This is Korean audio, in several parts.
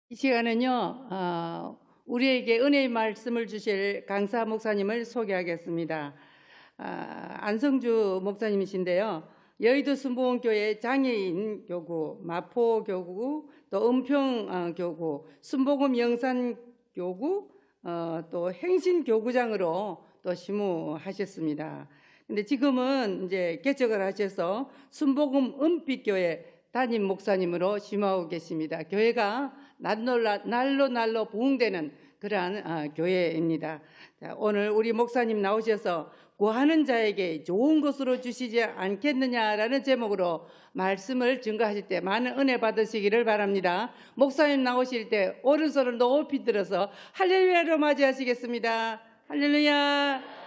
이 시간은요, 우리에게 은혜의 말씀을 주실 강사 목사님을 소개하겠습니다. 안성주 목사님이신데요. 여의도 순복음교회 장애인 교구, 마포 교구, 또 은평 교구, 순복음 영산 교구, 또 행신 교구장으로 또 심우하셨습니다. 근데 지금은 이제 개척을 하셔서 순복음 은빛교회 담임 목사님으로 심하고 계십니다. 교회가 날로 부흥되는 그러한 교회입니다. 자, 오늘 우리 목사님 나오셔서 구하는 자에게 좋은 것으로 주시지 않겠느냐라는 제목으로 말씀을 증거하실 때 많은 은혜 받으시기를 바랍니다. 목사님 나오실 때 오른손을 높이 들어서 할렐루야로 맞이하시겠습니다. 할렐루야.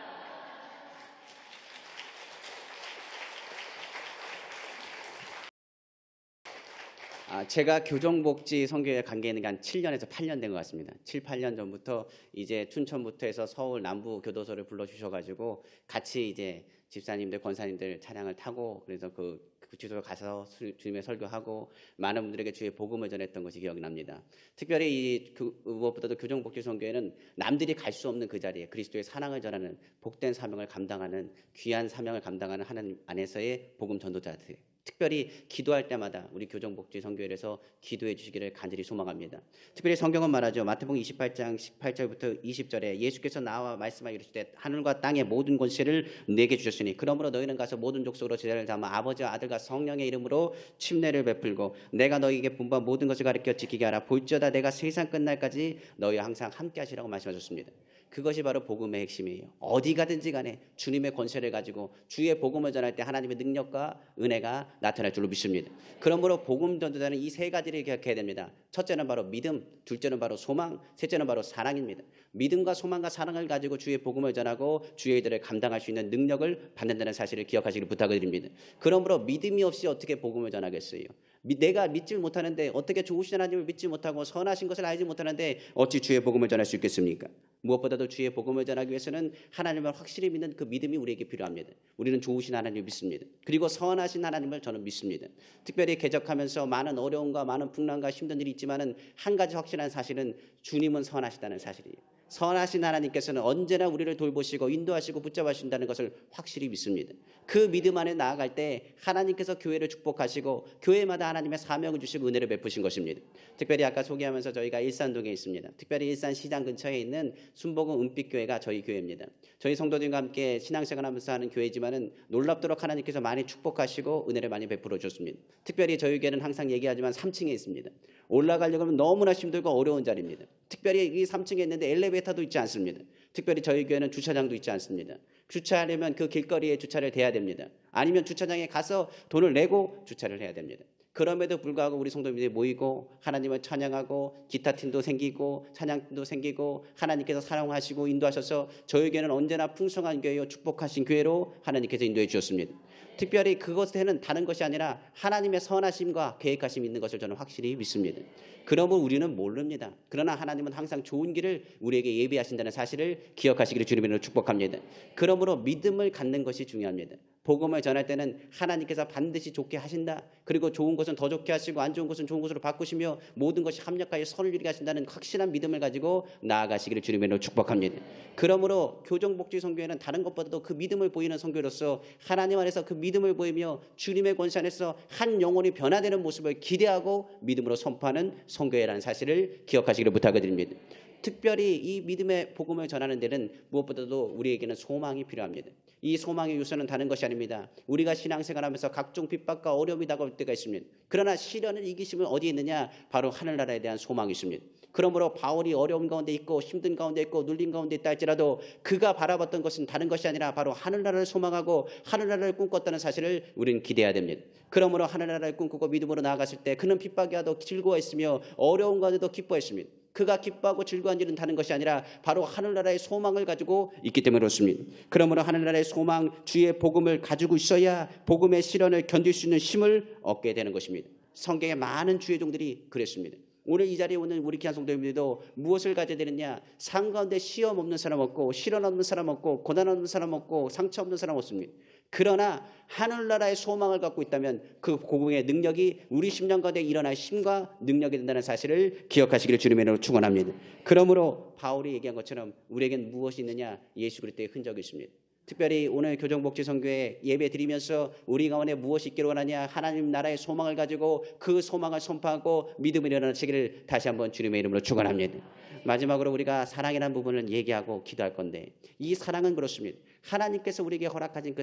제가 교정복지 선교에 관계 있는 게 한 7년에서 8년 된 것 같습니다. 7, 8년 전부터 이제 춘천부터 해서 서울 남부 교도소를 불러주셔가지고 같이 이제 집사님들, 권사님들 차량을 타고 그래서 그 구치소에 가서 주님의 설교하고 많은 분들에게 주의 복음을 전했던 것이 기억이 납니다. 특별히 무엇보다도 교정복지 선교회는 남들이 갈 수 없는 그 자리에 그리스도의 사랑을 전하는 복된 사명을 감당하는 귀한 사명을 감당하는 하나님 안에서의 복음 전도자들, 특별히 기도할 때마다 우리 교정복지 선교회에서 기도해 주시기를 간절히 소망합니다. 특별히 성경은 말하죠. 마태복음 28장 18절부터 20절에 예수께서 나와 말씀하여 이르시되 하늘과 땅의 모든 권세를 내게 주셨으니 그러므로 너희는 가서 모든 족속으로 제자를 삼아 아버지와 아들과 성령의 이름으로 침례를 베풀고 내가 너희에게 분부한 모든 것을 가르쳐 지키게 하라. 볼지어다 내가 세상 끝날까지 너희와 항상 함께 하시라고 말씀하셨습니다. 그것이 바로 복음의 핵심이에요. 어디 가든지 간에 주님의 권세를 가지고 주의 복음을 전할 때 하나님의 능력과 은혜가 나타날 줄로 믿습니다. 그러므로 복음 전도자는 이 세 가지를 기억해야 됩니다. 첫째는 바로 믿음, 둘째는 바로 소망, 셋째는 바로 사랑입니다. 믿음과 소망과 사랑을 가지고 주의 복음을 전하고 주의 일들을 감당할 수 있는 능력을 받는다는 사실을 기억하시길 부탁드립니다. 그러므로 믿음이 없이 어떻게 복음을 전하겠어요? 내가 믿지 못하는데 어떻게 좋으신 하나님을 믿지 못하고 선하신 것을 알지 못하는데 어찌 주의 복음을 전할 수 있겠습니까? 무엇보다도 주의 복음을 전하기 위해서는 하나님을 확실히 믿는 그 믿음이 우리에게 필요합니다. 우리는 좋으신 하나님을 믿습니다. 그리고 선하신 하나님을 저는 믿습니다. 특별히 개척하면서 많은 어려움과 많은 풍랑과 힘든 일이 있지만은 한 가지 확실한 사실은 주님은 선하시다는 사실이에요. 선하신 하나님께서는 언제나 우리를 돌보시고 인도하시고 붙잡아 주신다는 것을 확실히 믿습니다. 그 믿음 안에 나아갈 때 하나님께서 교회를 축복하시고 교회마다 하나님의 사명을 주시고 은혜를 베푸신 것입니다. 특별히 아까 소개하면서 저희가 일산동에 있습니다. 특별히 일산시장 근처에 있는 순복음 은빛교회가 저희 교회입니다. 저희 성도들과 함께 신앙생활하면서 하는 교회지만은 놀랍도록 하나님께서 많이 축복하시고 은혜를 많이 베풀어 주셨습니다. 특별히 저희 교회는 항상 얘기하지만 3층에 있습니다. 올라가려고 하면 너무나 힘들고 어려운 자리입니다. 특별히 이 3층에 있는데 엘리베이터도 있지 않습니다. 특별히 저희 교회는 주차장도 있지 않습니다. 주차하려면 그 길거리에 주차를 대야 됩니다. 아니면 주차장에 가서 돈을 내고 주차를 해야 됩니다. 그럼에도 불구하고 우리 성도님들이 모이고 하나님을 찬양하고 기타팀도 생기고 찬양팀도 생기고 하나님께서 사랑하시고 인도하셔서 저희 교회는 언제나 풍성한 교회요 축복하신 교회로 하나님께서 인도해 주셨습니다. 특별히 그것에는 다른 것이 아니라 하나님의 선하심과 계획하심이 있는 것을 저는 확실히 믿습니다. 그러면 우리는 모릅니다. 그러나 하나님은 항상 좋은 길을 우리에게 예비하신다는 사실을 기억하시기를 주님으로 축복합니다. 그러므로 믿음을 갖는 것이 중요합니다. 복음을 전할 때는 하나님께서 반드시 좋게 하신다. 그리고 좋은 것은 더 좋게 하시고 안 좋은 것은 좋은 것으로 바꾸시며 모든 것이 합력하여 선을 이루게 하신다는 확실한 믿음을 가지고 나아가시기를 주님으로 축복합니다. 그러므로 교정복지 선교회는 다른 것보다도 그 믿음을 보이는 선교로서 하나님 안에서 그 믿음을 보이며 주님의 권세 안에서 한 영혼이 변화되는 모습을 기대하고 믿음으로 선포하는 선교회라는 사실을 기억하시기를 부탁드립니다. 특별히 이 믿음의 복음을 전하는 데는 무엇보다도 우리에게는 소망이 필요합니다. 이 소망의 요소는 다른 것이 아닙니다. 우리가 신앙생활하면서 각종 핍박과 어려움이 다가올 때가 있습니다. 그러나 시련을 이기심은 어디에 있느냐? 바로 하늘나라에 대한 소망이 있습니다. 그러므로 바울이 어려움 가운데 있고 힘든 가운데 있고 눌린 가운데 있다 할지라도 그가 바라봤던 것은 다른 것이 아니라 바로 하늘나라를 소망하고 하늘나라를 꿈꿨다는 사실을 우리는 기대해야 됩니다. 그러므로 하늘나라를 꿈꾸고 믿음으로 나아갔을 때 그는 핍박이 와도 즐거워했으며 어려운 가운데도 기뻐했습니다. 그가 기뻐하고 즐거운 일은 다른 것이 아니라 바로 하늘나라의 소망을 가지고 있기 때문에 그렇습니다. 그러므로 하늘나라의 소망, 주의 복음을 가지고 있어야 복음의 시련을 견딜 수 있는 힘을 얻게 되는 것입니다. 성경에 많은 주의 종들이 그랬습니다. 오늘 이 자리에 오는 우리 귀한 성도님들도 무엇을 가져야 되느냐? 삶 가운데 시험 없는 사람 없고 시련 없는 사람 없고 고난 없는 사람 없고 상처 없는 사람 없습니다. 그러나 하늘나라의 소망을 갖고 있다면 그 복음의 능력이 우리 심령 가운데 일어날 힘과 능력이 된다는 사실을 기억하시기를 주님의 이름으로 축원합니다. 그러므로 바울이 얘기한 것처럼 우리에겐 무엇이 있느냐? 예수 그리스도의 흔적이 있습니다. 특별히 오늘 교정복지선교회 예배 드리면서 우리 가운데 무엇이 있기를 원하냐? 하나님 나라의 소망을 가지고 그 소망을 선포하고 믿음을 일어나시기를 다시 한번 주님의 이름으로 축원합니다. 마지막으로 우리가 사랑이라는 부분을 얘기하고 기도할 건데, 이 사랑은 그렇습니다. 하나님께서 우리에게 허락하신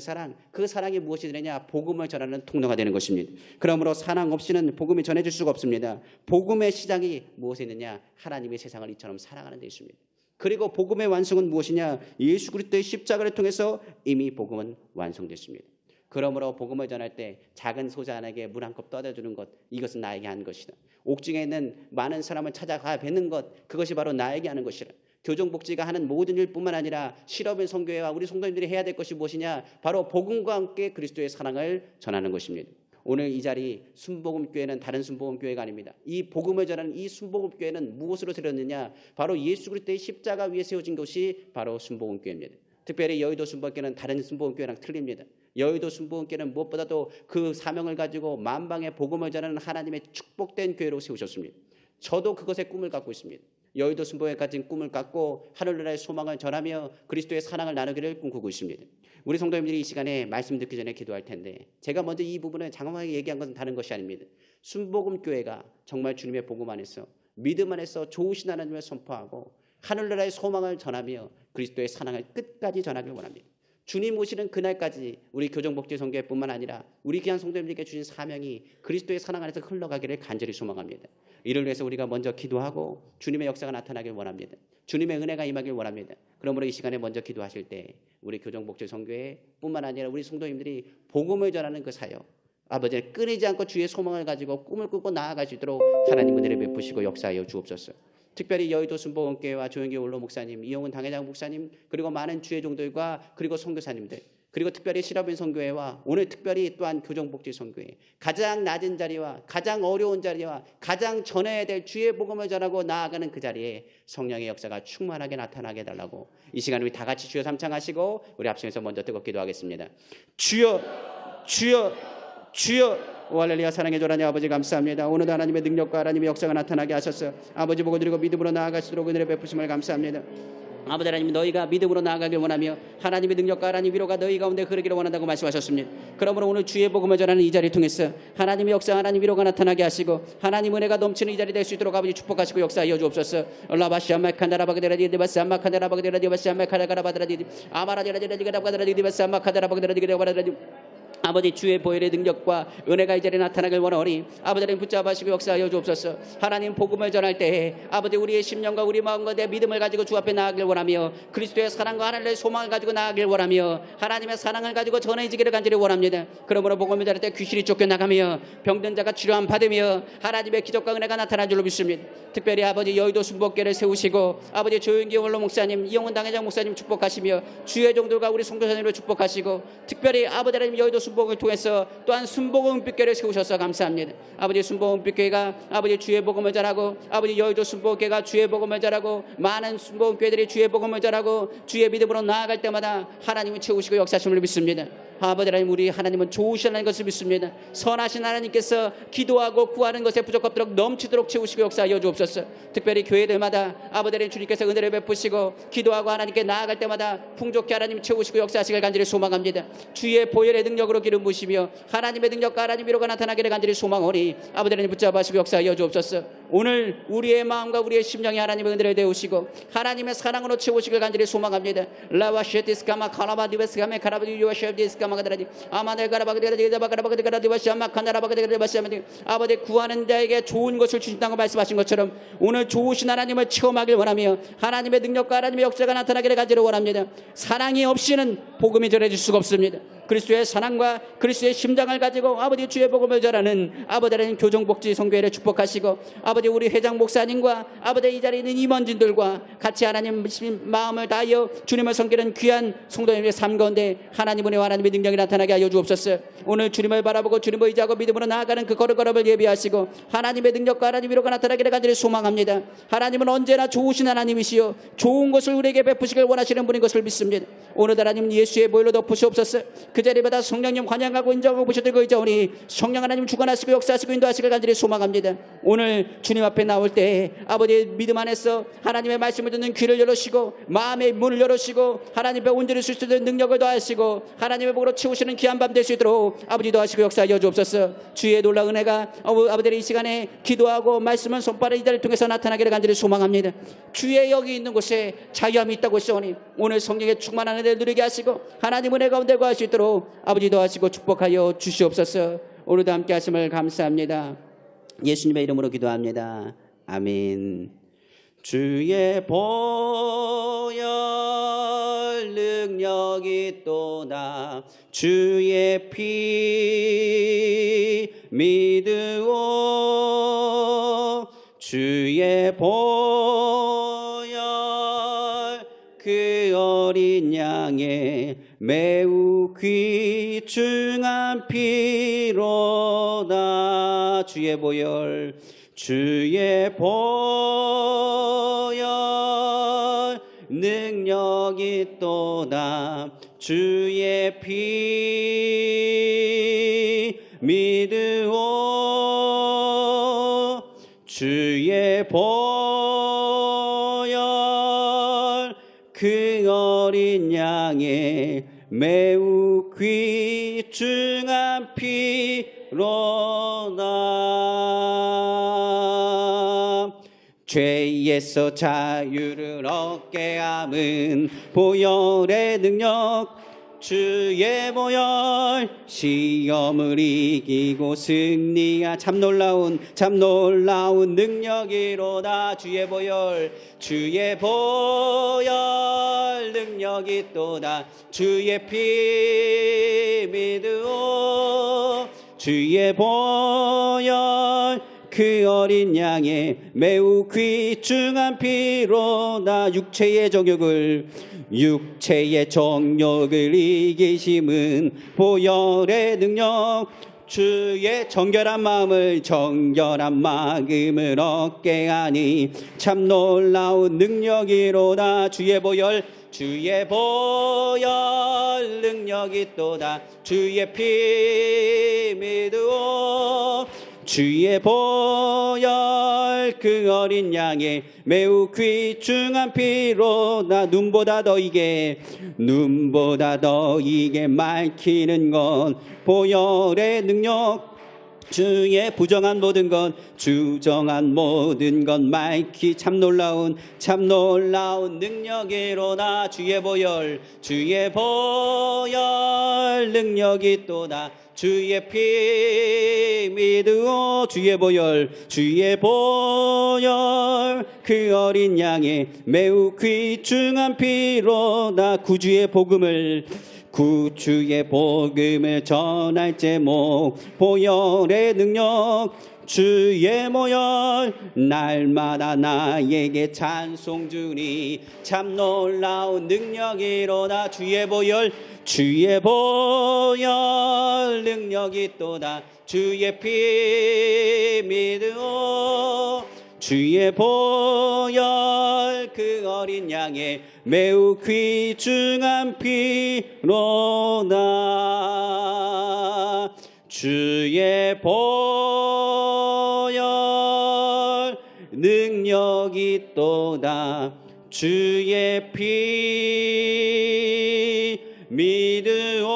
그 사랑이 무엇이 되느냐? 복음을 전하는 통로가 되는 것입니다. 그러므로 사랑 없이는 복음이 전해질 수가 없습니다. 복음의 시작이 무엇에 있느냐? 하나님의 세상을 이처럼 사랑하는 데 있습니다. 그리고 복음의 완성은 무엇이냐? 예수 그리스도의 십자가를 통해서 이미 복음은 완성됐습니다. 그러므로 복음을 전할 때 작은 소자에게 물 한 컵 떠다주는 것, 이것은 나에게 한 것이다. 옥중에 있는 많은 사람을 찾아가 뵙는 것, 그것이 바로 나에게 하는 것이다. 교정복지가 하는 모든 일뿐만 아니라 실업인 선교회와 우리 성도님들이 해야 될 것이 무엇이냐? 바로 복음과 함께 그리스도의 사랑을 전하는 것입니다. 오늘 이 자리 순복음교회는 다른 순복음교회가 아닙니다. 이 복음을 전하는 이 순복음교회는 무엇으로 세웠느냐? 바로 예수 그리스도의 십자가 위에 세워진 것이 바로 순복음교회입니다. 특별히 여의도 순복음교회는 다른 순복음교회랑 틀립니다. 여의도 순복음교회는 무엇보다도 그 사명을 가지고 만방의 복음을 전하는 하나님의 축복된 교회로 세우셨습니다. 저도 그것의 꿈을 갖고 있습니다. 여의도 순복음에 가진 꿈을 갖고 하늘나라의 소망을 전하며 그리스도의 사랑을 나누기를 꿈꾸고 있습니다. 우리 성도님들이 이 시간에 말씀 듣기 전에 기도할 텐데, 제가 먼저 이 부분을 장황하게 얘기한 것은 다른 것이 아닙니다. 순복음교회가 정말 주님의 복음 안에서 믿음 안에서 좋으신 하나님을 선포하고 하늘나라의 소망을 전하며 그리스도의 사랑을 끝까지 전하길 원합니다. 주님 오시는 그날까지 우리 교정복지선교회뿐만 아니라 우리 귀한 성도님들에게 주신 사명이 그리스도의 사랑 안에서 흘러가기를 간절히 소망합니다. 이를 위해서 우리가 먼저 기도하고 주님의 역사가 나타나길 원합니다. 주님의 은혜가 임하길 원합니다. 그러므로 이 시간에 먼저 기도하실 때 우리 교정복지선교회뿐만 아니라 우리 성도님들이 복음을 전하는 그 사역, 아버지는 끊이지 않고 주의 소망을 가지고 꿈을 꾸고 나아갈 수 있도록 하나님 은혜를 베푸시고 역사하여 주옵소서. 특별히 여의도 순복음교회와 조영기 원로 목사님, 이용훈 당회장 목사님, 그리고 많은 주의 종들과 그리고 선교사님들, 그리고 특별히 실업인 선교회와 오늘 특별히 또한 교정복지 선교회, 가장 낮은 자리와 가장 어려운 자리와 가장 전해야 될 주의 복음을 전하고 나아가는 그 자리에 성령의 역사가 충만하게 나타나게 해달라고 이 시간 우리 다 같이 주여 삼창하시고 우리 합심해서 먼저 뜨겁게 기도하겠습니다. 주여, 주여, 주여. 오 할렐루야. 사랑해 주라니 아버지 감사합니다. 오늘도 하나님의 능력과 하나님의 역사가 나타나게 하셔서 아버지 보고 드리고 믿음으로 나아갈 수 있도록 은혜를 베푸심을 감사합니다. 아버지 하나님, 너희가 믿음으로 나아가길 원하며 하나님의 능력과 하나님 위로가 너희 가운데 흐르기를 원한다고 말씀하셨습니다. 그러므로 오늘 주의 복음을 전하는 이 자리를 통해서 하나님의 역사, 하나님 위로가 나타나게 하시고 하나님 은혜가 넘치는 이 자리 될 수 있도록 아버지 축복하시고 역사하여 주옵소서. 아버지 주의 보혈의 능력과 은혜가 이 자리에 나타나길 원하오니 아버지 하나님 붙잡으시고 역사하여 주옵소서. 하나님 복음을 전할 때에 아버지 우리의 심령과 우리 마음과 내 믿음을 가지고 주 앞에 나아가길 원하며 그리스도의 사랑과 하나님의 소망을 가지고 나아가길 원하며 하나님의 사랑을 가지고 전해지기를 간절히 원합니다. 그러므로 복음을 전할 때 귀신이 쫓겨나가며 병든 자가 치료함 받으며 하나님의 기적과 은혜가 나타날 줄로 믿습니다. 특별히 아버지 여의도 순복교회를 세우시고 아버지 조영기 원로 목사님, 이용훈 당회장 목사님 축복하시며 주의 종들과 우리 선교사님을 축복하시고 특별히 아버지 하나님 여의도 순복음을 통해서 또한 순복음빛교회를 세우셔서 감사합니다. 아버지 순복음빛교회가 아버지 주의 복음을 전하고 아버지 여의도 순복음교회가 주의 복음을 전하고 많은 순복음교회들이 주의 복음을 전하고 주의 믿음으로 나아갈 때마다 하나님을 채우시고 역사하심을 믿습니다. 아버지 하나님, 우리 하나님은 좋으시다는 것을 믿습니다. 선하신 하나님께서 기도하고 구하는 것에 부족없도록 넘치도록 채우시고 역사하여 주옵소서. 특별히 교회들마다 아버지 하나님 주님께서 은혜를 베푸시고 기도하고 하나님께 나아갈 때마다 풍족히 하나님 채우시고 역사하시길 간절히 소망합니다. 주의 보혈의 능력으로 기름 부으시며 하나님의 능력과 하나님 위로가 나타나기를 간절히 소망하오니 아버지 하나님 붙잡으시고 역사하여 주옵소서. 오늘 우리의 마음과 우리의 심령이 하나님의 은혜를 배우시고 하나님의 사랑으로 채우시길 간절히 소망합니다. 라와셰티스카마 카라바디베스카메 카라바디유와셰티스카마 아버지 구하는 자에게 좋은 것을 주신다고 말씀하신 것처럼 오늘 좋으신 하나님을 체험하길 원하며 하나님의 능력과 하나님의 역사가 나타나기를 간절히 원합니다. 사랑이 없이는 복음이 전해질 수가 없습니다. 그리스도의 사랑과 그리스도의 심장을 가지고 아버지 주의 복음을 전하는 아버지 하나님 교정복지 선교회를 축복하시고 아버지 우리 회장 목사님과 아버지 이 자리에 있는 임원진들과 같이 하나님 마음을 다하여 주님을 섬기는 귀한 성도님의 삶 가운데 하나님 은혜와 하나님의 능력이 나타나게 하여 주옵소서. 오늘 주님을 바라보고 주님을 의지하고 믿음으로 나아가는 그 걸음걸음을 예비하시고 하나님의 능력과 하나님 위로가 나타나기를 간절히 소망합니다. 하나님은 언제나 좋으신 하나님이시요 좋은 것을 우리에게 베푸시길 원하시는 분인 것을 믿습니다. 오늘 하나님 예수의 보혈로 덮으시옵소서. 그 자리마다 성령님 환영하고 인정하고 보셔들고 있자오니 성령 하나님 주관하시고 역사하시고 인도하시길 간절히 소망합니다. 오늘 주님 앞에 나올 때 아버지의 믿음 안에서 하나님의 말씀을 듣는 귀를 열으시고 마음의 문을 열으시고 하나님의 온전히 수 있는 능력을 더하시고 하나님의 복으로 채우시는 귀한 밤 될 수 있도록 아버지 더하시고 역사하여 주옵소서. 주의 놀라운 은혜가 아버지의 이 시간에 기도하고 말씀을 손바른 이 자리를 통해서 나타나기를 간절히 소망합니다. 주의 여기 있는 곳에 자유함이 있다고 하시오니 오늘 성령의 충만한 은혜를 누리게 하시고 하나님 은혜 가운데 거할 수 있도록 아버지 더하시고 축복하여 주시옵소서. 오늘도 함께 하심을 감사합니다. 예수님의 이름으로 기도합니다. 아멘. 주의 보혈 능력이 또다 주의 피 믿으오 주의 보혈 그 어린 양의 매우 귀중한 피로다 주의 보혈 주의 보혈 능력이 또다 주의 피 믿으오 주의 보혈 그 어린 양의 매우 귀중한 피로다 죄에서 자유를 얻게 함은 보혈의 능력 주의 보혈 시험을 이기고 승리한 참 놀라운 능력이로다 주의 보혈 능력이 또다 주의 피 믿으오 주의 보혈 그 어린 양의 매우 귀중한 피로다 육체의 정욕을 이기심은 보혈의 능력 주의 정결한 마음을 얻게 하니 참 놀라운 능력이로다 주의 보혈 능력이 또다 주의 피 믿으오 주의 보혈 그 어린 양의 매우 귀중한 피로다 눈보다 더 이게 밝히는 건 보혈의 능력 주의 주정한 모든 건 밝히 참 놀라운 능력이로다 주의 보혈 능력이 또다 주의 피 믿으오 주의 보혈 그 어린 양의 매우 귀중한 피로다 구주의 복음을 전할 제목 보혈의 능력 주의 보혈 날마다 나에게 찬송 주니 참 놀라운 능력이로다 주의 보혈 능력이 또다 주의 피 믿으오 주의 보혈 그 어린 양의 매우 귀중한 피로다 주의 보혈 능력이 또다 주의 피 믿으오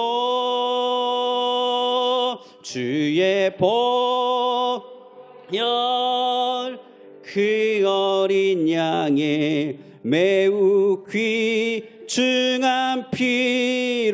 주의 보혈 그 어린 양의 매우 귀중한 피로다.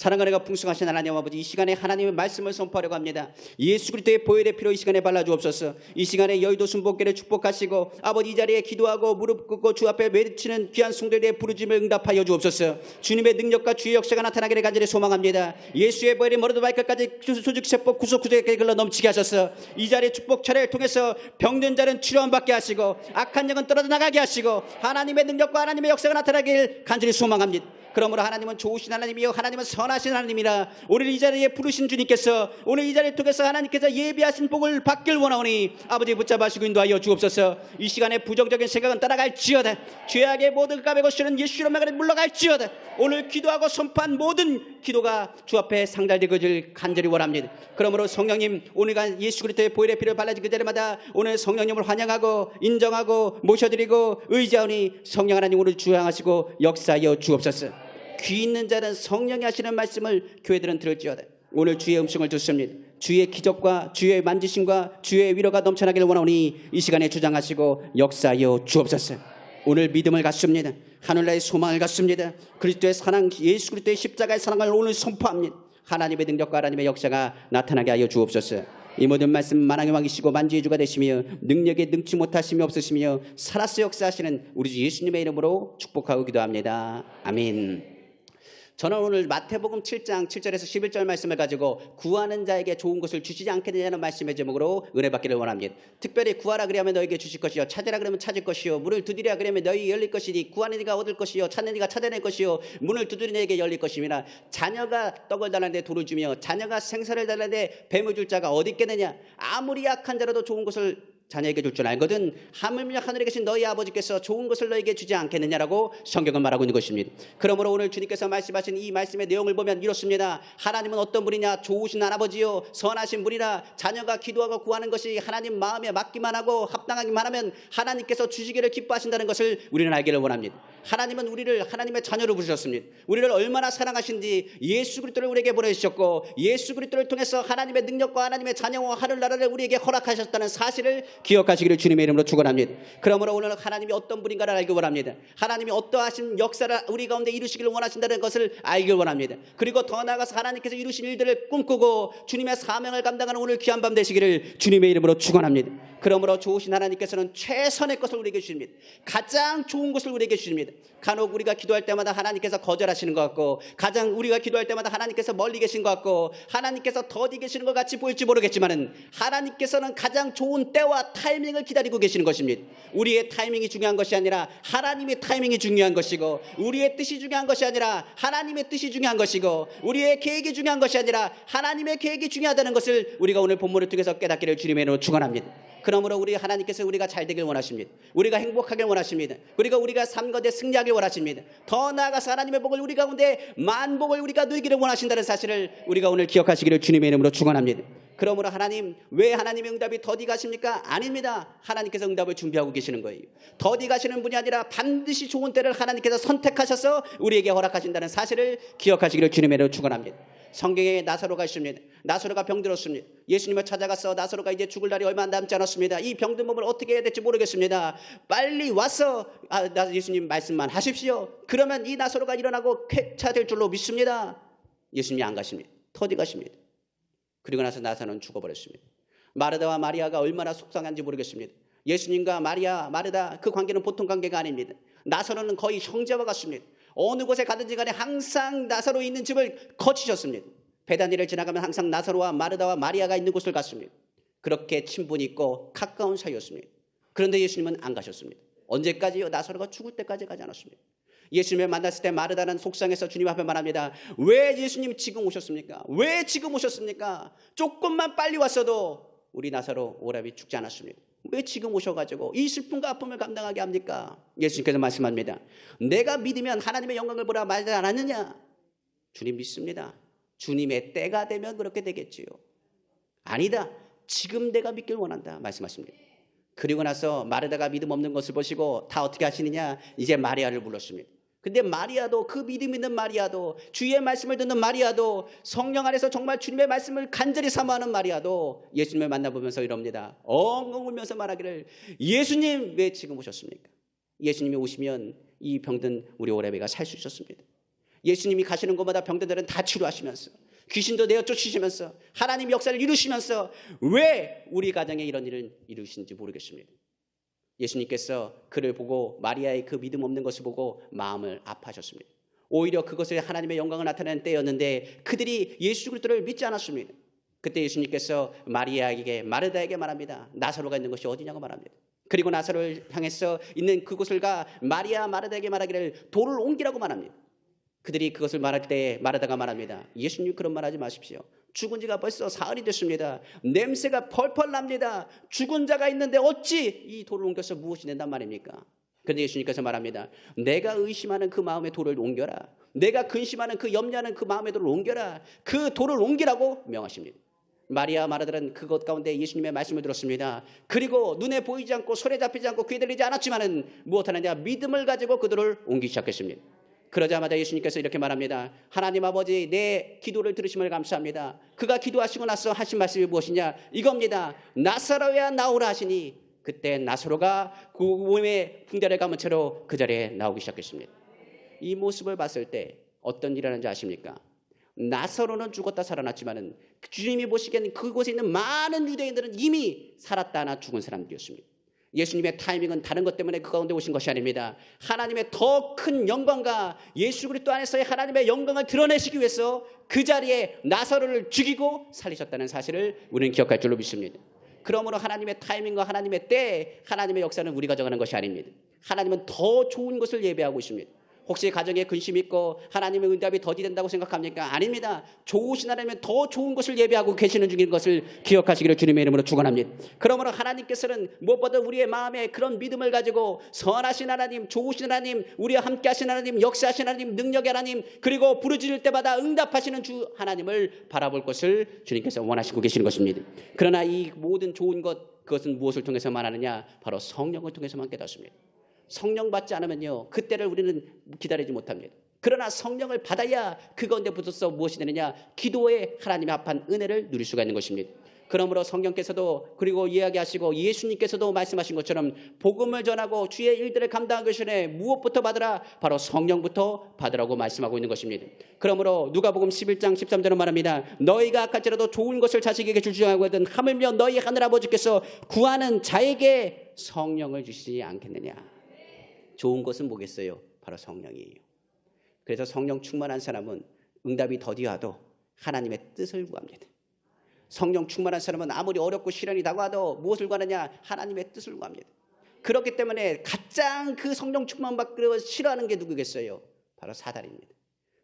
사랑과 풍성하신 하나님 아버지 이 시간에 하나님의 말씀을 선포하려고 합니다. 예수 그리스도의 보혈의 피로 이 시간에 발라주옵소서. 이 시간에 여의도 순복교를 축복하시고 아버지 이 자리에 기도하고 무릎 꿇고 주 앞에 외치는 귀한 성도들의 부르짖음을 응답하여 주옵소서. 주님의 능력과 주의 역사가 나타나기를 간절히 소망합니다. 예수의 보혈이 머리부터 발끝까지 수직세법 구속구조에게 흘러 넘치게 하셔서 이 자리의 축복 차례를 통해서 병든 자는 치료함 받게 하시고 악한 영은 떨어져 나가게 하시고 하나님의 능력과 하나님의 역사가 나타나길 간절히 소망합니다. 그러므로 하나님은 좋으신 하나님이요 하나님은 선하신 하나님이라. 오늘 이 자리에 부르신 주님께서 오늘 이 자리를 통해서 하나님께서 예비하신 복을 받길 원하오니 아버지 붙잡아주시고 인도하여 주옵소서. 이 시간에 부정적인 생각은 따라갈지어다. 죄악의 모든 까매고 싫은 예수 이름으로 물러갈지어다. 오늘 기도하고 선포한 모든 기도가 주 앞에 상달되기를 간절히 원합니다. 그러므로 성령님 오늘간 예수 그리스도의 보혈의 피를 발라진 그 자리마다 오늘 성령님을 환영하고 인정하고 모셔드리고 의지하오니 성령 하나님 오늘 주양하시고 역사하여 주옵소서. 귀 있는 자는 성령이 하시는 말씀을 교회들은 들을지어다. 오늘 주의 음성을 듣습니다. 주의 기적과 주의 만지심과 주의 위로가 넘쳐나기를 원하오니 이 시간에 주장하시고 역사하여 주옵소서. 오늘 믿음을 갖습니다. 하늘나라의 소망을 갖습니다. 그리스도의 사랑, 예수 그리스도의 십자가의 사랑을 오늘 선포합니다. 하나님의 능력과 하나님의 역사가 나타나게 하여 주옵소서. 이 모든 말씀 만왕의 왕이시고 만주의 주가 되시며 능력에 능치 못하심이 없으시며 살아서 역사하시는 우리 주 예수님의 이름으로 축복하고 기도합니다. 아멘. 저는 오늘 마태복음 7장 7절에서 11절 말씀을 가지고 구하는 자에게 좋은 것을 주시지 않겠느냐는 말씀의 제목으로 은혜 받기를 원합니다. 특별히 구하라 그리하면 너에게 주실 것이요 찾으라 그러면 찾을 것이요 문을 두드리라 그러면 너희 열릴 것이니 구하는 이가 얻을 것이요 찾는 이가 찾아낼 것이요 문을 두드리는 이에게 열릴 것이니라. 자녀가 떡을 달라는데 돌을 주며 자녀가 생선을 달라는데 뱀을 줄 자가 어디 있겠느냐. 아무리 약한 자라도 좋은 것을 자녀에게 줄 줄 알거든 하물며 하늘에 계신 너희 아버지께서 좋은 것을 너에게 주지 않겠느냐라고 성경은 말하고 있는 것입니다. 그러므로 오늘 주님께서 말씀하신 이 말씀의 내용을 보면 이렇습니다. 하나님은 어떤 분이냐. 좋으신 아버지요 선하신 분이라. 자녀가 기도하고 구하는 것이 하나님 마음에 맞기만 하고 합당하기만 하면 하나님께서 주시기를 기뻐하신다는 것을 우리는 알기를 원합니다. 하나님은 우리를 하나님의 자녀로 부르셨습니다. 우리를 얼마나 사랑하신지 예수 그리스도를 우리에게 보내주셨고 예수 그리스도를 통해서 하나님의 능력과 하나님의 자녀와 하늘나라를 우리에게 허락하셨다는 사실을 기억하시기를 주님의 이름으로 축원합니다. 그러므로 오늘 하나님이 어떤 분인가를 알기 원합니다. 하나님이 어떠하신 역사를 우리 가운데 이루시기를 원하신다는 것을 알기 원합니다. 그리고 더 나아가서 하나님께서 이루신 일들을 꿈꾸고 주님의 사명을 감당하는 오늘 귀한 밤 되시기를 주님의 이름으로 축원합니다. 그러므로 좋으신 하나님께서는 최선의 것을 우리에게 주십니다. 가장 좋은 것을 우리에게 주십니다. 간혹 우리가 기도할 때마다 하나님께서 거절하시는 것 같고 가장 우리가 기도할 때마다 하나님께서 멀리 계신 것 같고 하나님께서 더디 계시는 것 같이 보일지 모르겠지만은 하나님께서는 가장 좋은 때와 타이밍을 기다리고 계시는 것입니다. 우리의 타이밍이 중요한 것이 아니라 하나님의 타이밍이 중요한 것이고 우리의 뜻이 중요한 것이 아니라 하나님의 뜻이 중요한 것이고 우리의 계획이 중요한 것이 아니라 하나님의 계획이 중요하다는 것을 우리가 오늘 본문을 통해서 깨닫기를 주님의 이름으로 축원합니다. 그러므로 우리 하나님께서 우리가 잘 되길 원하십니다. 우리가 행복하길 원하십니다. 그리고 우리가 삶 가운데 승리하길 원하십니다. 더 나아가서 하나님의 복을 우리 가운데 만복을 우리가 누리기를 원하신다는 사실을 우리가 오늘 기억하시기를 주님의 이름으로 축원합니다. 그러므로 하나님, 왜 하나님의 응답이 더디 가십니까? 아닙니다. 하나님께서 응답을 준비하고 계시는 거예요. 더디 가시는 분이 아니라 반드시 좋은 때를 하나님께서 선택하셔서 우리에게 허락하신다는 사실을 기억하시기를 주님의 이름으로 축원합니다. 성경에 나사로가 있습니다. 나사로가 병들었습니다. 예수님을 찾아가서 나사로가 이제 죽을 날이 얼마 남지 않았습니다. 이 병든 몸을 어떻게 해야 될지 모르겠습니다. 빨리 와서 예수님 말씀만 하십시오. 그러면 이 나사로가 일어나고 쾌차될 줄로 믿습니다. 예수님이 안 가십니다. 터디 가십니다. 그리고 나서 나사로는 죽어버렸습니다. 마르다와 마리아가 얼마나 속상한지 모르겠습니다. 예수님과 마르다 그 관계는 보통 관계가 아닙니다. 나사로는 거의 형제와 같습니다. 어느 곳에 가든지 간에 항상 나사로 있는 집을 거치셨습니다. 베다니를 지나가면 항상 나사로와 마르다와 마리아가 있는 곳을 갔습니다. 그렇게 친분이 있고 가까운 사이였습니다. 그런데 예수님은 안 가셨습니다. 언제까지요? 나사로가 죽을 때까지 가지 않았습니다. 예수님을 만났을 때 마르다는 속상해서 주님 앞에 말합니다. 왜 예수님 지금 오셨습니까? 왜 지금 오셨습니까? 조금만 빨리 왔어도 우리 나사로 오라비 죽지 않았습니다. 왜 지금 오셔가지고 이 슬픔과 아픔을 감당하게 합니까? 예수님께서 말씀합니다. 내가 믿으면 하나님의 영광을 보라 말하지 않았느냐? 주님 믿습니다. 주님의 때가 되면 그렇게 되겠지요. 아니다. 지금 내가 믿길 원한다 말씀하십니다. 그리고 나서 마르다가 믿음 없는 것을 보시고 다 어떻게 하시느냐? 이제 마리아를 불렀습니다. 근데 마리아도, 그 믿음 있는 마리아도, 주의 말씀을 듣는 마리아도, 성령 안에서 정말 주님의 말씀을 간절히 사모하는 마리아도 예수님을 만나보면서 이럽니다. 엉엉 울면서 말하기를, 예수님 왜 지금 오셨습니까? 예수님이 오시면 이 병든 우리 오라비가 살 수 있었습니다. 예수님이 가시는 곳마다 병든들은 다 치료하시면서, 귀신도 내어 쫓으시면서, 하나님 역사를 이루시면서 왜 우리 가정에 이런 일을 이루시는지 모르겠습니다. 예수님께서 그를 보고, 마리아의 그 믿음 없는 것을 보고 마음을 아파하셨습니다. 오히려 그것을 하나님의 영광을 나타내는 때였는데 그들이 예수 그리스도를 믿지 않았습니다. 그때 예수님께서 마르다에게 말합니다. 나사로가 있는 것이 어디냐고 말합니다. 그리고 나사로를 향해서 있는 그곳을 가 마리아 마르다에게 말하기를 돌을 옮기라고 말합니다. 그들이 그것을 말할 때 말하다가 말합니다. 예수님 그런 말 하지 마십시오. 죽은 지가 벌써 사흘이 됐습니다. 냄새가 펄펄 납니다. 죽은 자가 있는데 어찌 이 돌을 옮겨서 무엇이 된단 말입니까? 그런데 예수님께서 말합니다. 내가 의심하는 그 마음의 돌을 옮겨라. 내가 근심하는 그 염려하는 그 마음의 돌을 옮겨라. 그 돌을 옮기라고 명하십니다. 마리아 마르다는 그것 가운데 예수님의 말씀을 들었습니다. 그리고 눈에 보이지 않고 손에 잡히지 않고 귀에 들리지 않았지만은 무엇하느냐 믿음을 가지고 그 돌을 옮기기 시작했습니다. 그러자마자 예수님께서 이렇게 말합니다. 하나님 아버지 내 기도를 들으심을 감사합니다. 그가 기도하시고 나서 하신 말씀이 무엇이냐 이겁니다. 나사로야 나오라 하시니 그때 나사로가 그 몸에 붕대를 감은 채로 그 자리에 나오기 시작했습니다. 이 모습을 봤을 때 어떤 일이 하는지 아십니까? 나사로는 죽었다 살아났지만은 주님이 보시기에는 그곳에 있는 많은 유대인들은 이미 살았다 하나 죽은 사람들이었습니다. 예수님의 타이밍은 다른 것 때문에 그 가운데 오신 것이 아닙니다. 하나님의 더 큰 영광과 예수 그리스도 안에서의 하나님의 영광을 드러내시기 위해서 그 자리에 나사로를 죽이고 살리셨다는 사실을 우리는 기억할 줄로 믿습니다. 그러므로 하나님의 타이밍과 하나님의 때, 하나님의 역사는 우리가 정하는 것이 아닙니다. 하나님은 더 좋은 것을 예배하고 있습니다. 혹시 가정에 근심이 있고 하나님의 응답이 더디된다고 생각합니까? 아닙니다. 좋으신 하나님은 더 좋은 것을 예배하고 계시는 중인 것을 기억하시기를 주님의 이름으로 축원합니다. 그러므로 하나님께서는 무엇보다 우리의 마음에 그런 믿음을 가지고 선하신 하나님, 좋으신 하나님, 우리와 함께 하신 하나님, 역사하신 하나님, 능력의 하나님, 그리고 부르짖을 때마다 응답하시는 주 하나님을 바라볼 것을 주님께서 원하시고 계시는 것입니다. 그러나 이 모든 좋은 것, 그것은 무엇을 통해서만 하느냐? 바로 성령을 통해서만 깨닫습니다. 성령 받지 않으면요 그때를 우리는 기다리지 못합니다. 그러나 성령을 받아야 그 가운데 붙어서 무엇이 되느냐? 기도에 하나님의 합한 은혜를 누릴 수가 있는 것입니다. 그러므로 성령께서도 그리고 이야기하시고 예수님께서도 말씀하신 것처럼 복음을 전하고 주의 일들을 감당하기 전에 무엇부터 받으라? 바로 성령부터 받으라고 말씀하고 있는 것입니다. 그러므로 누가복음 11장 13절은 말합니다. 너희가 악할지라도 좋은 것을 자식에게 줄 줄 알거든 하물며 너희 하늘아버지께서 구하는 자에게 성령을 주시지 않겠느냐. 좋은 것은 뭐겠어요? 바로 성령이에요. 그래서 성령 충만한 사람은 응답이 더디와도 하나님의 뜻을 구합니다. 성령 충만한 사람은 아무리 어렵고 시련이 다가와도 무엇을 구하느냐? 하나님의 뜻을 구합니다. 그렇기 때문에 가장 그 성령 충만 받기를 싫어하는 게 누구겠어요? 바로 사단입니다.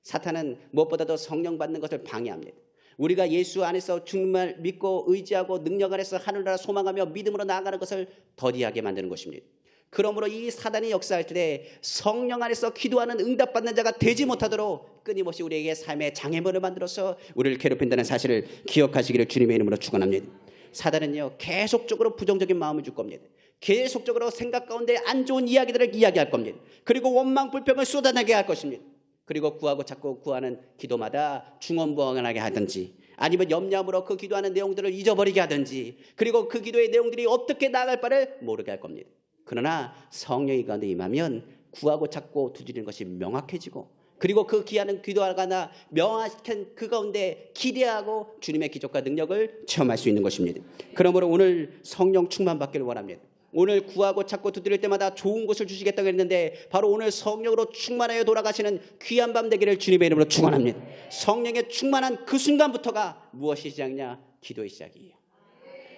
사탄은 무엇보다도 성령 받는 것을 방해합니다. 우리가 예수 안에서 주님을 믿고 의지하고 능력 안에서 하늘나라 소망하며 믿음으로 나아가는 것을 더디하게 만드는 것입니다. 그러므로 이 사단이 역사할 때 성령 안에서 기도하는 응답받는 자가 되지 못하도록 끊임없이 우리에게 삶의 장애물을 만들어서 우리를 괴롭힌다는 사실을 기억하시기를 주님의 이름으로 축원합니다. 사단은요 계속적으로 부정적인 마음을 줄 겁니다. 계속적으로 생각 가운데 안 좋은 이야기들을 이야기할 겁니다. 그리고 원망 불평을 쏟아내게 할 것입니다. 그리고 구하고 자꾸 구하는 기도마다 중언부언하게 하든지 아니면 염려함으로 그 기도하는 내용들을 잊어버리게 하든지 그리고 그 기도의 내용들이 어떻게 나아갈 바를 모르게 할 겁니다. 그러나 성령이 가운데 임하면 구하고 찾고 두드리는 것이 명확해지고 그리고 그 기하는 기도하거나 명확한 그 가운데 기대하고 주님의 기적과 능력을 체험할 수 있는 것입니다. 그러므로 오늘 성령 충만 받기를 원합니다. 오늘 구하고 찾고 두드릴 때마다 좋은 것을 주시겠다고 했는데 바로 오늘 성령으로 충만하여 돌아가시는 귀한 밤 되기를 주님의 이름으로 축원합니다. 성령에 충만한 그 순간부터가 무엇이 시작이냐? 기도의 시작이에요.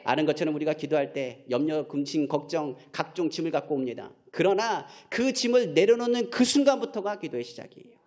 아는 것처럼 우리가 기도할 때 염려, 근심, 걱정, 각종 짐을 갖고 옵니다. 그러나 그 짐을 내려놓는 그 순간부터가 기도의 시작이에요.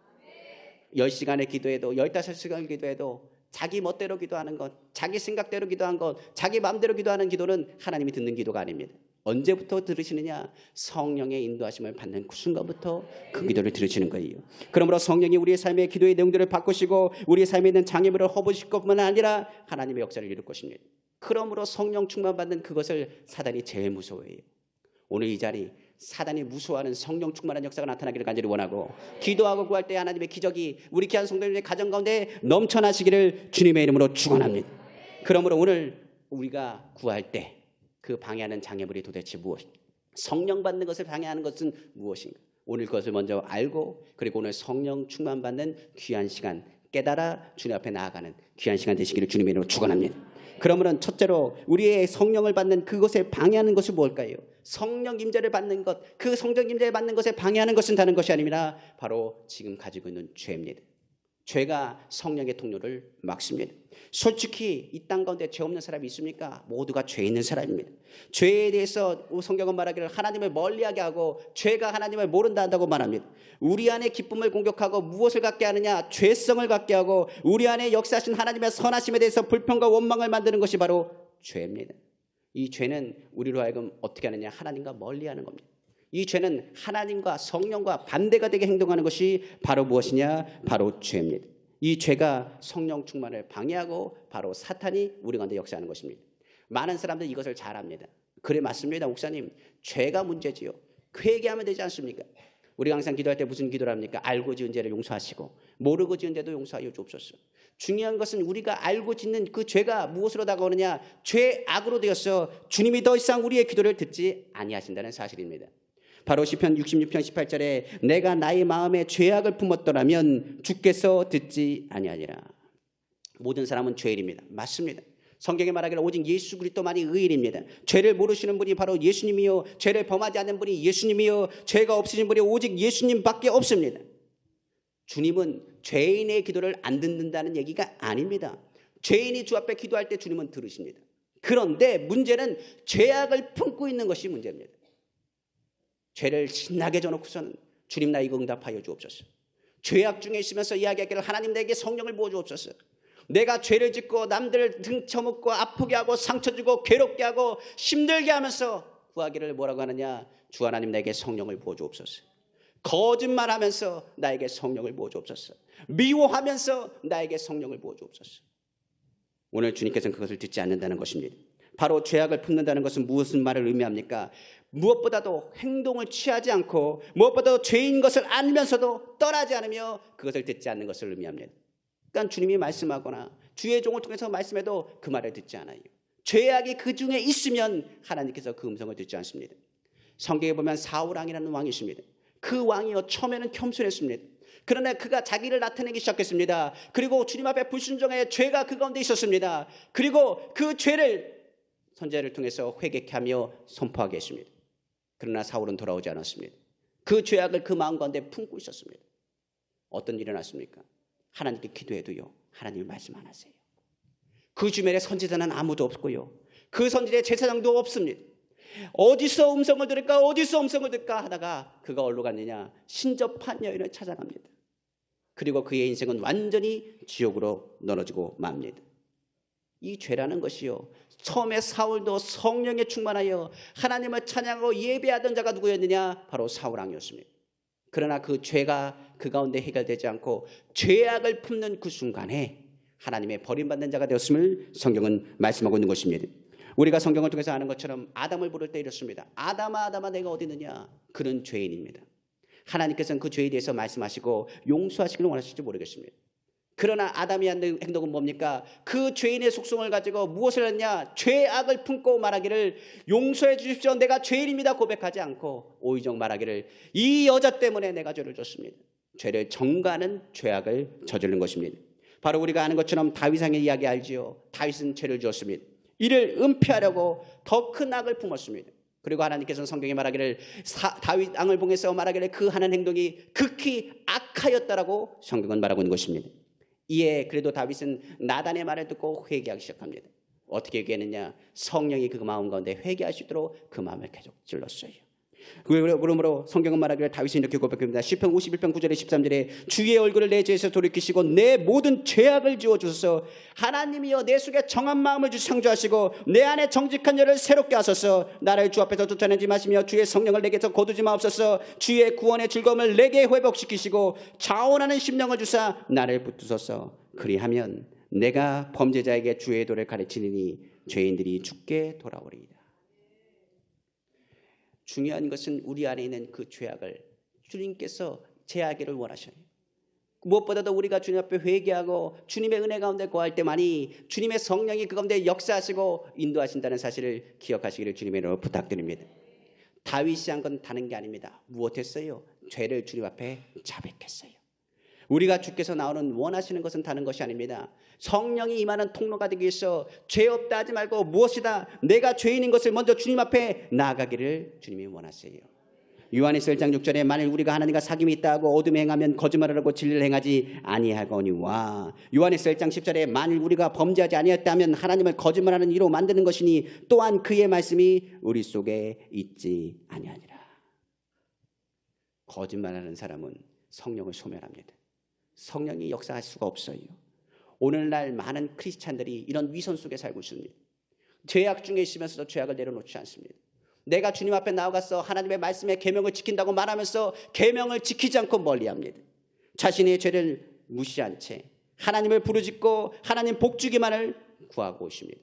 10시간의 기도해도 15시간 기도해도 자기 멋대로 기도하는 것, 자기 생각대로 기도한 것, 자기 마음대로 기도하는 기도는 하나님이 듣는 기도가 아닙니다. 언제부터 들으시느냐? 성령의 인도하심을 받는 그 순간부터 그 기도를 들으시는 거예요. 그러므로 성령이 우리의 삶의 기도의 내용들을 바꾸시고 우리의 삶에 있는 장애물을 허브실 것뿐만 아니라 하나님의 역사를 이룰 것입니다. 그러므로 성령 충만받는 그것을 사단이 제일 무서워해요. 오늘 이 자리 사단이 무서워하는 성령 충만한 역사가 나타나기를 간절히 원하고 기도하고 구할 때 하나님의 기적이 우리 귀한 성도님의 가정 가운데 넘쳐나시기를 주님의 이름으로 축원합니다. 그러므로 오늘 우리가 구할 때 그 방해하는 장애물이 도대체 무엇인가? 성령 받는 것을 방해하는 것은 무엇인가? 오늘 그것을 먼저 알고 그리고 오늘 성령 충만받는 귀한 시간 깨달아 주님 앞에 나아가는 귀한 시간 되시기를 주님의 이름으로 축원합니다. 그러면 첫째로 우리의 성령을 받는 그것에 방해하는 것은 뭘까요? 성령 임재를 받는 것, 그 성령 임재를 받는 것에 방해하는 것은 다른 것이 아니라 바로 지금 가지고 있는 죄입니다. 죄가 성령의 통로를 막습니다. 솔직히 이 땅 가운데 죄 없는 사람이 있습니까? 모두가 죄 있는 사람입니다. 죄에 대해서 성경은 말하기를 하나님을 멀리하게 하고 죄가 하나님을 모른다 한다고 말합니다. 우리 안에 기쁨을 공격하고 무엇을 갖게 하느냐? 죄성을 갖게 하고 우리 안에 역사하신 하나님의 선하심에 대해서 불평과 원망을 만드는 것이 바로 죄입니다. 이 죄는 우리로 하여금 어떻게 하느냐? 하나님과 멀리하는 겁니다. 이 죄는 하나님과 성령과 반대가 되게 행동하는 것이 바로 무엇이냐? 바로 죄입니다. 이 죄가 성령 충만을 방해하고 바로 사탄이 우리 가운데 역사하는 것입니다. 많은 사람들이 이것을 잘 압니다. 그래 맞습니다. 목사님, 죄가 문제지요. 회개하면 되지 않습니까? 우리가 항상 기도할 때 무슨 기도를 합니까? 알고 지은 죄를 용서하시고 모르고 지은 죄도 용서하여 주옵소서. 중요한 것은 우리가 알고 짓는 그 죄가 무엇으로 다가오느냐? 죄악으로 되어서 주님이 더 이상 우리의 기도를 듣지 아니하신다는 사실입니다. 바로 시편 66편 18절에 내가 나의 마음에 죄악을 품었더라면 주께서 듣지 아니하리라. 모든 사람은 죄인입니다. 맞습니다. 성경에 말하기를 오직 예수 그리스도만이 의인입니다. 죄를 모르시는 분이 바로 예수님이요, 죄를 범하지 않는 분이 예수님이요, 죄가 없으신 분이 오직 예수님밖에 없습니다. 주님은 죄인의 기도를 안 듣는다는 얘기가 아닙니다. 죄인이 주 앞에 기도할 때 주님은 들으십니다. 그런데 문제는 죄악을 품고 있는 것이 문제입니다. 죄를 신나게 져놓고서는 주님 나 이거 응답하여 주옵소서. 죄악 중에 있으면서 이야기하기를 하나님 내게 성령을 부어주옵소서. 내가 죄를 짓고 남들을 등쳐먹고 아프게 하고 상처 주고 괴롭게 하고 힘들게 하면서 구하기를 뭐라고 하느냐? 주 하나님 내게 성령을 부어주옵소서. 거짓말하면서 나에게 성령을 부어주옵소서. 미워하면서 나에게 성령을 부어주옵소서. 오늘 주님께서는 그것을 듣지 않는다는 것입니다. 바로 죄악을 품는다는 것은 무슨 말을 의미합니까? 무엇보다도 행동을 취하지 않고 무엇보다도 죄인 것을 알면서도 떠나지 않으며 그것을 듣지 않는 것을 의미합니다. 그러니까 주님이 말씀하거나 주의 종을 통해서 말씀해도 그 말을 듣지 않아요. 죄악이 그 중에 있으면 하나님께서 그 음성을 듣지 않습니다. 성경에 보면 사울 왕이라는 왕이 있습니다. 그 왕이요 처음에는 겸손했습니다. 그러나 그가 자기를 나타내기 시작했습니다. 그리고 주님 앞에 불순종의 죄가 그 가운데 있었습니다. 그리고 그 죄를 선지자를 통해서 회개케 하며 선포하게 했습니다. 그러나 사울은 돌아오지 않았습니다. 그 죄악을 그 마음 가운데 품고 있었습니다. 어떤 일이 났습니까? 하나님께 기도해도요 하나님이 말씀 안 하세요. 그 주변에 선지자는 아무도 없고요, 그 선지자의 제사장도 없습니다. 어디서 음성을 들을까 하다가 그가 어디로 갔느냐? 신접한 여인을 찾아갑니다. 그리고 그의 인생은 완전히 지옥으로 넘어지고 맙니다. 이 죄라는 것이요, 처음에 사울도 성령에 충만하여 하나님을 찬양하고 예배하던 자가 누구였느냐? 바로 사울 왕이었습니다. 그러나 그 죄가 그 가운데 해결되지 않고 죄악을 품는 그 순간에 하나님의 버림받는 자가 되었음을 성경은 말씀하고 있는 것입니다. 우리가 성경을 통해서 아는 것처럼 아담을 부를 때 이렇습니다. 아담아 아담아 내가 어디 있느냐? 그는 죄인입니다. 하나님께서는 그 죄에 대해서 말씀하시고 용서하시기를 원하실지 모르겠습니다. 그러나 아담이 한 행동은 뭡니까? 그 죄인의 속성을 가지고 무엇을 했냐? 죄악을 품고 말하기를 용서해 주십시오, 내가 죄인입니다 고백하지 않고 오히려 말하기를 이 여자 때문에 내가 죄를 졌습니다. 죄를 전가하는 죄악을 저지른 것입니다. 바로 우리가 아는 것처럼 다윗왕의 이야기 알지요? 다윗은 죄를 지었습니다. 이를 은폐하려고 더 큰 악을 품었습니다. 그리고 하나님께서는 성경에 말하기를 다윗 왕을 통해서 말하기를 그 하는 행동이 극히 악하였다라고 성경은 말하고 있는 것입니다. 이에 그래도 다윗은 나단의 말을 듣고 회개하기 시작합니다. 어떻게 회개했느냐? 성령이 그 마음 가운데 회개할 수 있도록 그 마음을 계속 찔렀어요. 그러므로 성경은 말하기를 다윗이 이렇게 고백합니다. 시편 51편 9절에 13절에 주의 얼굴을 내 죄에서 돌이키시고 내 모든 죄악을 지워주소서. 하나님이여 내 속에 정한 마음을 주시 창조하시고 내 안에 정직한 열을 새롭게 하소서. 나를 주 앞에서 쫓아내지 마시며 주의 성령을 내게서 거두지 마옵소서. 주의 구원의 즐거움을 내게 회복시키시고 자원하는 심령을 주사 나를 붙드소서. 그리하면 내가 범죄자에게 주의 도를 가르치리니 죄인들이 죽게 돌아오리이다. 중요한 것은 우리 안에 있는 그 죄악을 주님께서 제하기를 원하셔요. 무엇보다도 우리가 주님 앞에 회개하고 주님의 은혜 가운데 거할 때만이 주님의 성령이 그 가운데 역사하시고 인도하신다는 사실을 기억하시기를 주님의 이름으로 부탁드립니다. 다윗이 한 건 다른 게 아닙니다. 무엇했어요? 죄를 주님 앞에 자백했어요. 우리가 주께서 나오는 원하시는 것은 다른 것이 아닙니다. 성령이 임하는 통로가 되기 위해서 죄 없다 하지 말고 무엇이다 내가 죄인인 것을 먼저 주님 앞에 나아가기를 주님이 원하세요. 요한일서 1장 6절에 만일 우리가 하나님과 사귐이 있다 하고 어둠에 행하면 거짓말을 하고 진리를 행하지 아니하거니와 요한일서 1장 10절에 만일 우리가 범죄하지 아니했다면 하나님을 거짓말하는 이로 만드는 것이니 또한 그의 말씀이 우리 속에 있지 아니하니라. 거짓말하는 사람은 성령을 소멸합니다. 성령이 역사할 수가 없어요. 오늘날 많은 크리스찬들이 이런 위선 속에 살고 있습니다. 죄악 중에 있으면서도 죄악을 내려놓지 않습니다. 내가 주님 앞에 나아가서 하나님의 말씀의 계명을 지킨다고 말하면서 계명을 지키지 않고 멀리합니다. 자신의 죄를 무시한 채 하나님을 부르짖고 하나님 복주기만을 구하고 있습니다.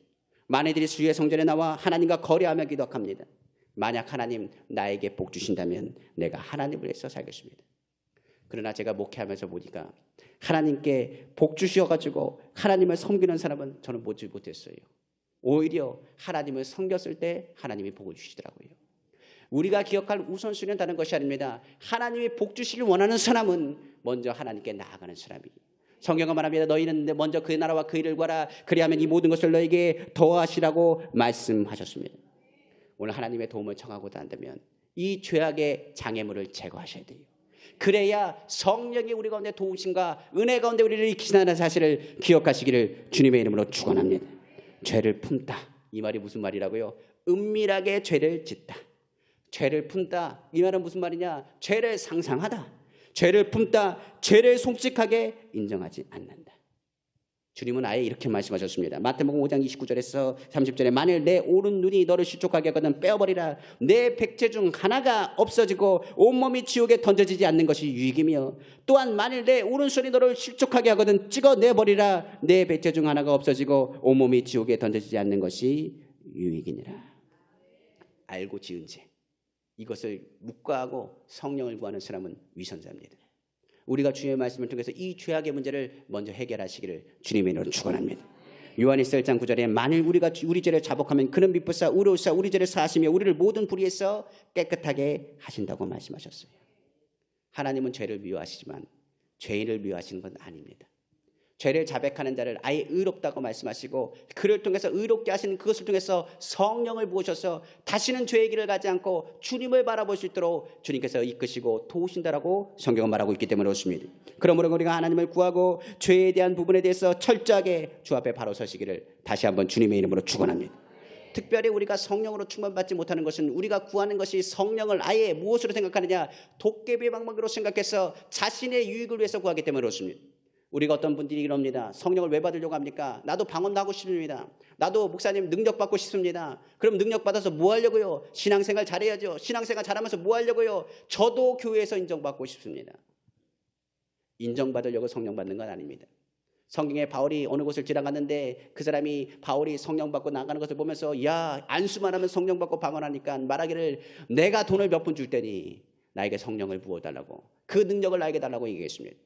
많은 이들이 주의 성전에 나와 하나님과 거래하며 기도합니다. 만약 하나님 나에게 복 주신다면 내가 하나님을 위해서 살겠습니다. 그러나 제가 목회하면서 보니까 하나님께 복 주셔가지고 하나님을 섬기는 사람은 저는 보지 못했어요. 오히려 하나님을 섬겼을 때 하나님이 복을 주시더라고요. 우리가 기억할 우선순위는 다른 것이 아닙니다. 하나님이 복 주시길 원하는 사람은 먼저 하나님께 나아가는 사람이에요. 성경은 말합니다. 너희는 먼저 그 나라와 그 일을 구하라. 그리하면 이 모든 것을 너에게 더하시라고 말씀하셨습니다. 오늘 하나님의 도움을 청하고자 한다면 이 죄악의 장애물을 제거하셔야 돼요. 그래야 성령이 우리 가운데 도우심과 은혜 가운데 우리를 이끄시는 사실을 기억하시기를 주님의 이름으로 축원합니다. 죄를 품다. 이 말이 무슨 말이라고요? 은밀하게 죄를 짓다. 죄를 품다. 이 말은 무슨 말이냐? 죄를 상상하다. 죄를 품다. 죄를 솔직하게 인정하지 않는다. 주님은 아예 이렇게 말씀하셨습니다. 마태복음 5장 29절에서 30절에 만일 내 오른 눈이 너를 실족하게 하거든 빼어버리라. 내 백체 중 하나가 없어지고 온몸이 지옥에 던져지지 않는 것이 유익이며 또한 만일 내 오른손이 너를 실족하게 하거든 찍어내버리라. 내 백체 중 하나가 없어지고 온몸이 지옥에 던져지지 않는 것이 유익이니라. 알고 지은 죄 이것을 묵과하고 성령을 구하는 사람은 위선자입니다. 우리가 주의 말씀을 통해서 이 죄악의 문제를 먼저 해결하시기를 주님의 이름으로 축원합니다. 요한일서 1장 9절에 만일 우리가 우리 죄를 자복하면 그는 미쁘사 의로우사 우리 죄를 사하시며 우리를 모든 불의에서 깨끗하게 하신다고 말씀하셨어요. 하나님은 죄를 미워하시지만 죄인을 미워하시는 건 아닙니다. 죄를 자백하는 자를 아예 의롭다고 말씀하시고 그를 통해서 의롭게 하시는 그것을 통해서 성령을 부으셔서 다시는 죄의 길을 가지 않고 주님을 바라볼 수 있도록 주님께서 이끄시고 도우신다라고 성경은 말하고 있기 때문에 그렇습니다. 그러므로 우리가 하나님을 구하고 죄에 대한 부분에 대해서 철저하게 주 앞에 바로 서시기를 다시 한번 주님의 이름으로 축원합니다. 특별히 우리가 성령으로 충만받지 못하는 것은 우리가 구하는 것이 성령을 아예 무엇으로 생각하느냐 도깨비 방망이로 생각해서 자신의 유익을 위해서 구하기 때문에 그렇습니다. 우리가 어떤 분들이 이럽니다. 성령을 왜 받으려고 합니까? 나도 방언도 하고 싶습니다. 나도 목사님 능력 받고 싶습니다. 그럼 능력 받아서 뭐 하려고요? 신앙생활 잘해야죠. 신앙생활 잘하면서 뭐 하려고요? 저도 교회에서 인정받고 싶습니다. 인정받으려고 성령 받는 건 아닙니다. 성경에 바울이 어느 곳을 지나갔는데 그 사람이 바울이 성령 받고 나가는 것을 보면서 야 안수만 하면 성령 받고 방언하니까 말하기를 내가 돈을 몇 푼 줄 테니 나에게 성령을 부어달라고 그 능력을 나에게 달라고 얘기했습니다.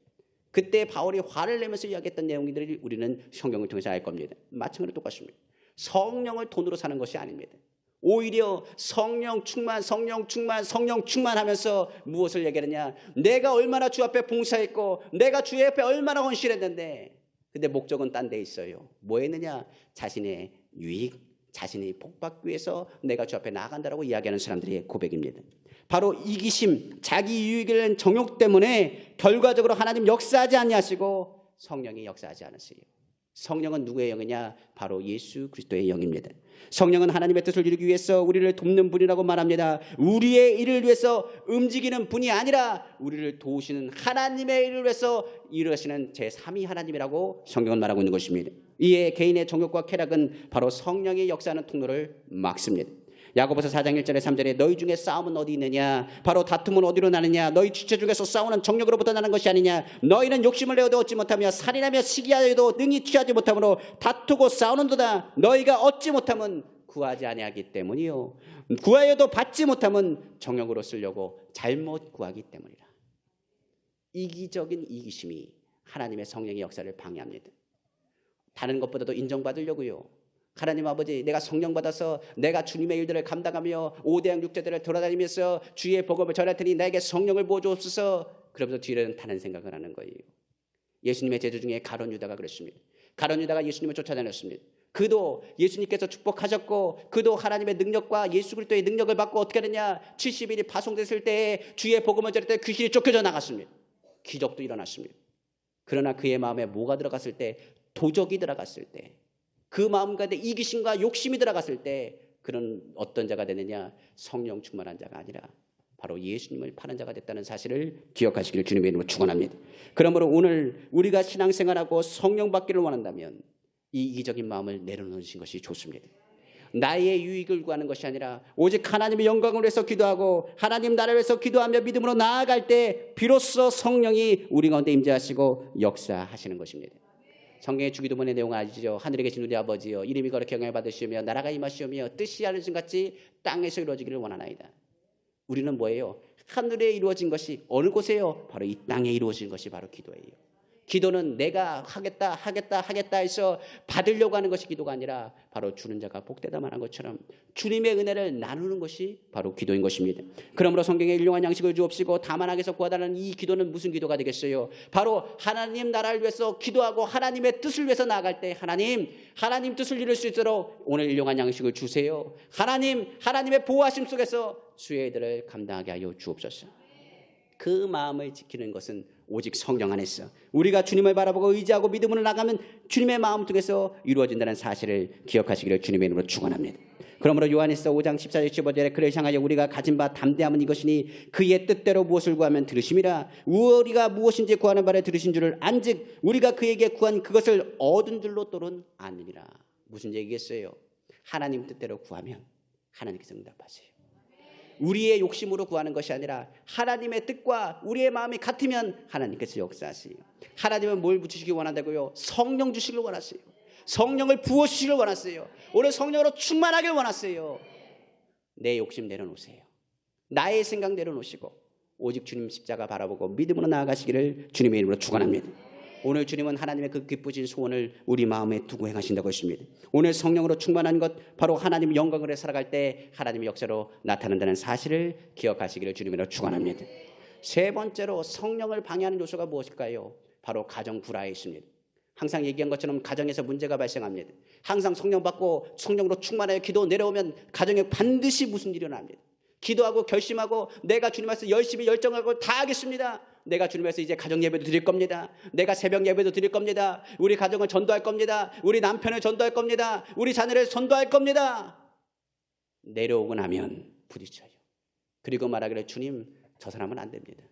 그때 바울이 화를 내면서 이야기했던 내용들을 우리는 성경을 통해서 알 겁니다. 마찬가지로 똑같습니다. 성령을 돈으로 사는 것이 아닙니다. 오히려 성령 충만하면서 무엇을 얘기하느냐? 내가 얼마나 주 앞에 봉사했고 내가 주의 앞에 얼마나 헌신했는데 근데 목적은 딴 데 있어요. 뭐 했느냐? 자신의 유익, 자신이 복받기 위해서 내가 주 앞에 나아간다라고 이야기하는 사람들의 고백입니다. 바로 이기심, 자기 유익을 위한 정욕 때문에 결과적으로 하나님 역사하지 아니하시고 성령이 역사하지 않으세요. 성령은 누구의 영이냐? 바로 예수 그리스도의 영입니다. 성령은 하나님의 뜻을 이루기 위해서 우리를 돕는 분이라고 말합니다. 우리의 일을 위해서 움직이는 분이 아니라 우리를 도우시는 하나님의 일을 위해서 일하시는 제3위 하나님이라고 성경은 말하고 있는 것입니다. 이에 개인의 정욕과 쾌락은 바로 성령의 역사하는 통로를 막습니다. 야고보서 4장 1절에 3절에 너희 중에 싸움은 어디 있느냐? 바로 다툼은 어디로 나느냐? 너희 지체 중에서 싸우는 정욕으로부터 나는 것이 아니냐? 너희는 욕심을 내어도 얻지 못하며 살인하며 시기하여도 능히 취하지 못하므로 다투고 싸우는도다. 너희가 얻지 못하면 구하지 아니하기 때문이요 구하여도 받지 못하면 정욕으로 쓰려고 잘못 구하기 때문이라. 이기적인 이기심이 하나님의 성령의 역사를 방해합니다. 다른 것보다도 인정받으려고요. 하나님 아버지 내가 성령 받아서 내가 주님의 일들을 감당하며 5대양 6제들을 돌아다니면서 주의 복음을 전할 테니 나에게 성령을 부어주옵소서. 그러면서 뒤로는 다른 생각을 하는 거예요. 예수님의 제자 중에 가룟 유다가 그랬습니다. 가룟 유다가 예수님을 쫓아다녔습니다. 그도 예수님께서 축복하셨고 그도 하나님의 능력과 예수 그리스도의 능력을 받고 어떻게 하느냐 70일이 파송됐을 때에 주의 복음을 전할 때 귀신이 쫓겨져 나갔습니다. 기적도 일어났습니다. 그러나 그의 마음에 뭐가 들어갔을 때 도적이 들어갔을 때 그 마음 가운데 이기심과 욕심이 들어갔을 때 그런 어떤 자가 되느냐 성령 충만한 자가 아니라 바로 예수님을 파는 자가 됐다는 사실을 기억하시기를 주님의 이름으로 축원합니다. 그러므로 오늘 우리가 신앙생활하고 성령 받기를 원한다면 이 이기적인 마음을 내려놓으신 것이 좋습니다. 나의 유익을 구하는 것이 아니라 오직 하나님의 영광을 위해서 기도하고 하나님 나라를 위해서 기도하며 믿음으로 나아갈 때 비로소 성령이 우리 가운데 임재하시고 역사하시는 것입니다. 성경의 주기도문의 내용 아시죠? 하늘에 계신 우리 아버지여 이름이 거룩히 영광을 받으시오며 나라가 임하시오며 뜻이 하늘과 같이 땅에서 이루어지기를 원하나이다. 우리는 뭐예요? 하늘에 이루어진 것이 어느 곳에요? 바로 이 땅에 이루어진 것이 바로 기도예요. 기도는 내가 하겠다 해서 받으려고 하는 것이 기도가 아니라 바로 주는 자가 복되다 말한 것처럼 주님의 은혜를 나누는 것이 바로 기도인 것입니다. 그러므로 성경에 일용한 양식을 주옵시고 다만 악에서 구하달라는 이 기도는 무슨 기도가 되겠어요? 바로 하나님 나라를 위해서 기도하고 하나님의 뜻을 위해서 나아갈 때 하나님 뜻을 이룰 수 있도록 오늘 일용한 양식을 주세요. 하나님의 보호하심 속에서 주의 일들을 감당하게 하여 주옵소서. 그 마음을 지키는 것은 오직 성령 안에서 우리가 주님을 바라보고 의지하고 믿음으로 나가면 주님의 마음 통해서 이루어진다는 사실을 기억하시기를 주님의 이름으로 축원합니다. 그러므로 요한일서 5장 14절 15절에 그를 향하여 우리가 가진 바 담대함은 이것이니 그의 뜻대로 무엇을 구하면 들으심이라. 우리가 무엇인지 구하는 바를 들으신 줄을 안즉 우리가 그에게 구한 그것을 얻은 줄로 또는 아느니라. 무슨 얘기겠어요? 하나님 뜻대로 구하면 하나님께서 응답하세요. 우리의 욕심으로 구하는 것이 아니라 하나님의 뜻과 우리의 마음이 같으면 하나님께서 역사하세요. 하나님은 뭘 주시기 원한다고요? 성령 주시길 원하세요. 성령을 부어주시길 원하세요. 오늘 성령으로 충만하길 원하세요. 내 욕심 내려놓으세요. 나의 생각 내려놓으시고 오직 주님 십자가 바라보고 믿음으로 나아가시기를 주님의 이름으로 축원합니다. 오늘 주님은 하나님의 그 기쁘신 소원을 우리 마음에 두고 행하신다고 했습니다. 오늘 성령으로 충만한 것 바로 하나님의 영광을 해 살아갈 때 하나님의 역사로 나타난다는 사실을 기억하시기를 주님으로 축원합니다. 세 번째로 성령을 방해하는 요소가 무엇일까요? 바로 가정 불화에 있습니다. 항상 얘기한 것처럼 가정에서 문제가 발생합니다. 항상 성령 받고 성령으로 충만하여 기도 내려오면 가정에 반드시 무슨 일이 일어납니다. 기도하고 결심하고 내가 주님 앞에서 열심히 열정하고 다 하겠습니다. 내가 주님 앞에서 이제 가정 예배도 드릴 겁니다. 내가 새벽 예배도 드릴 겁니다. 우리 가정을 전도할 겁니다. 우리 남편을 전도할 겁니다. 우리 자녀를 전도할 겁니다. 내려오고 나면 부딪혀요. 그리고 말하기를 주님 저 사람은 안 됩니다.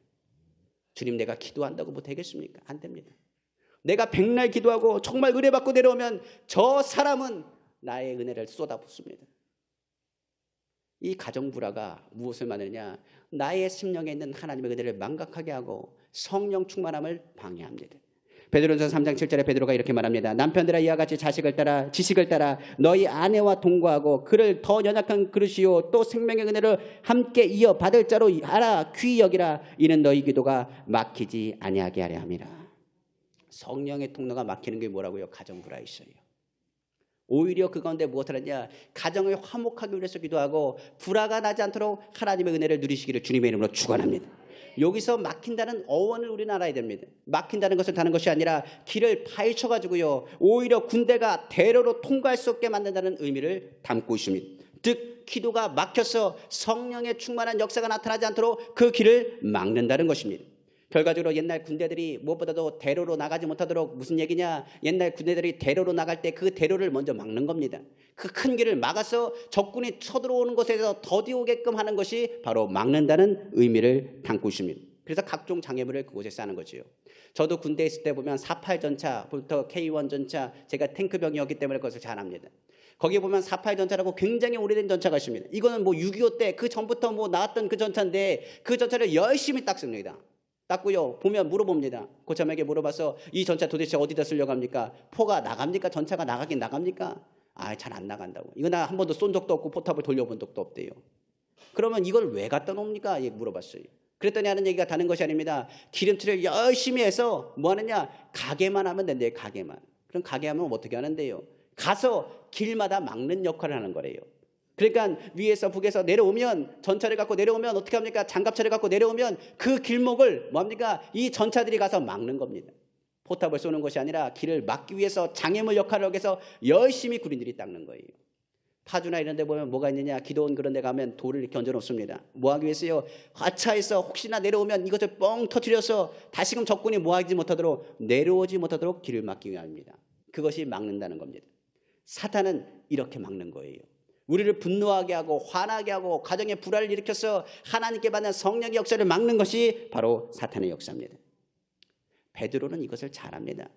주님 내가 기도한다고 뭐 되겠습니까? 안 됩니다. 내가 백날 기도하고 정말 은혜받고 내려오면 저 사람은 나의 은혜를 쏟아붓습니다. 이 가정불화가 무엇을 말하느냐? 나의 심령에 있는 하나님의 은혜를 망각하게 하고 성령 충만함을 방해합니다. 베드로전서 3장 7절에 베드로가 이렇게 말합니다. 남편들아 이와 같이 지식을 따라 너희 아내와 동거하고 그를 더 연약한 그릇이요 또 생명의 은혜를 함께 이어 받을 자로 알아 귀히 여기라. 이는 너희 기도가 막히지 아니하게 하려 함이라. 성령의 통로가 막히는 게 뭐라고요? 가정불화에 있어요. 오히려 그 가운데 무엇을 하냐? 가정을 화목하기 위해서 기도하고 불화가 나지 않도록 하나님의 은혜를 누리시기를 주님의 이름으로 축원합니다. 여기서 막힌다는 어원을 우리는 알아야 됩니다. 막힌다는 것은 다른 것이 아니라 길을 파헤쳐가지고요 오히려 군대가 대로로 통과할 수 없게 만든다는 의미를 담고 있습니다. 즉 기도가 막혀서 성령의 충만한 역사가 나타나지 않도록 그 길을 막는다는 것입니다. 결과적으로 옛날 군대들이 무엇보다도 대로로 나가지 못하도록 무슨 얘기냐? 옛날 군대들이 대로로 나갈 때 그 대로를 먼저 막는 겁니다. 그 큰 길을 막아서 적군이 쳐들어오는 곳에서 더디 오게끔 하는 것이 바로 막는다는 의미를 담고 있습니다. 그래서 각종 장애물을 그곳에 쌓는 거지요. 저도 군대에 있을 때 보면 48 전차부터 K1 전차, 제가 탱크병이었기 때문에 그것을 잘 압니다. 거기에 보면 48 전차라고 굉장히 오래된 전차가 있습니다. 이거는 뭐 6.25 때 그 전부터 뭐 나왔던 그 전차인데 그 전차를 열심히 닦습니다. 닦고요 보면 물어봅니다. 고참에게 물어봐서 이 전차 도대체 어디다 쓰려고 합니까? 포가 나갑니까? 전차가 나가긴 나갑니까? 잘 안 나간다고. 이거 나 한 번도 쏜 적도 없고 포탑을 돌려본 적도 없대요. 그러면 이걸 왜 갖다 놓습니까? 물어봤어요. 그랬더니 하는 얘기가 다른 것이 아닙니다. 기름칠을 열심히 해서 뭐 하느냐? 가게만 하면 된대요. 가게만. 그럼 가게 하면 어떻게 하는데요? 가서 길마다 막는 역할을 하는 거래요. 그러니까 위에서 북에서 내려오면 전차를 갖고 내려오면 어떻게 합니까? 장갑차를 갖고 내려오면 그 길목을 뭡니까? 이 전차들이 가서 막는 겁니다. 포탑을 쏘는 것이 아니라 길을 막기 위해서 장애물 역할을 하기 위해서 열심히 군인들이 닦는 거예요. 파주나 이런 데 보면 뭐가 있느냐, 기도원 그런 데 가면 돌을 이렇게 얹어 놓습니다. 뭐 하기 위해서요? 하차해서 혹시나 내려오면 이것을 뻥 터뜨려서 다시금 적군이 뭐 하지 못하도록, 내려오지 못하도록 길을 막기 위함입니다. 그것이 막는다는 겁니다. 사탄은 이렇게 막는 거예요. 우리를 분노하게 하고 화나게 하고 가정에 불화를 일으켜서 하나님께 받는 성령의 역사를 막는 것이 바로 사탄의 역사입니다. 베드로는 이것을 잘합니다.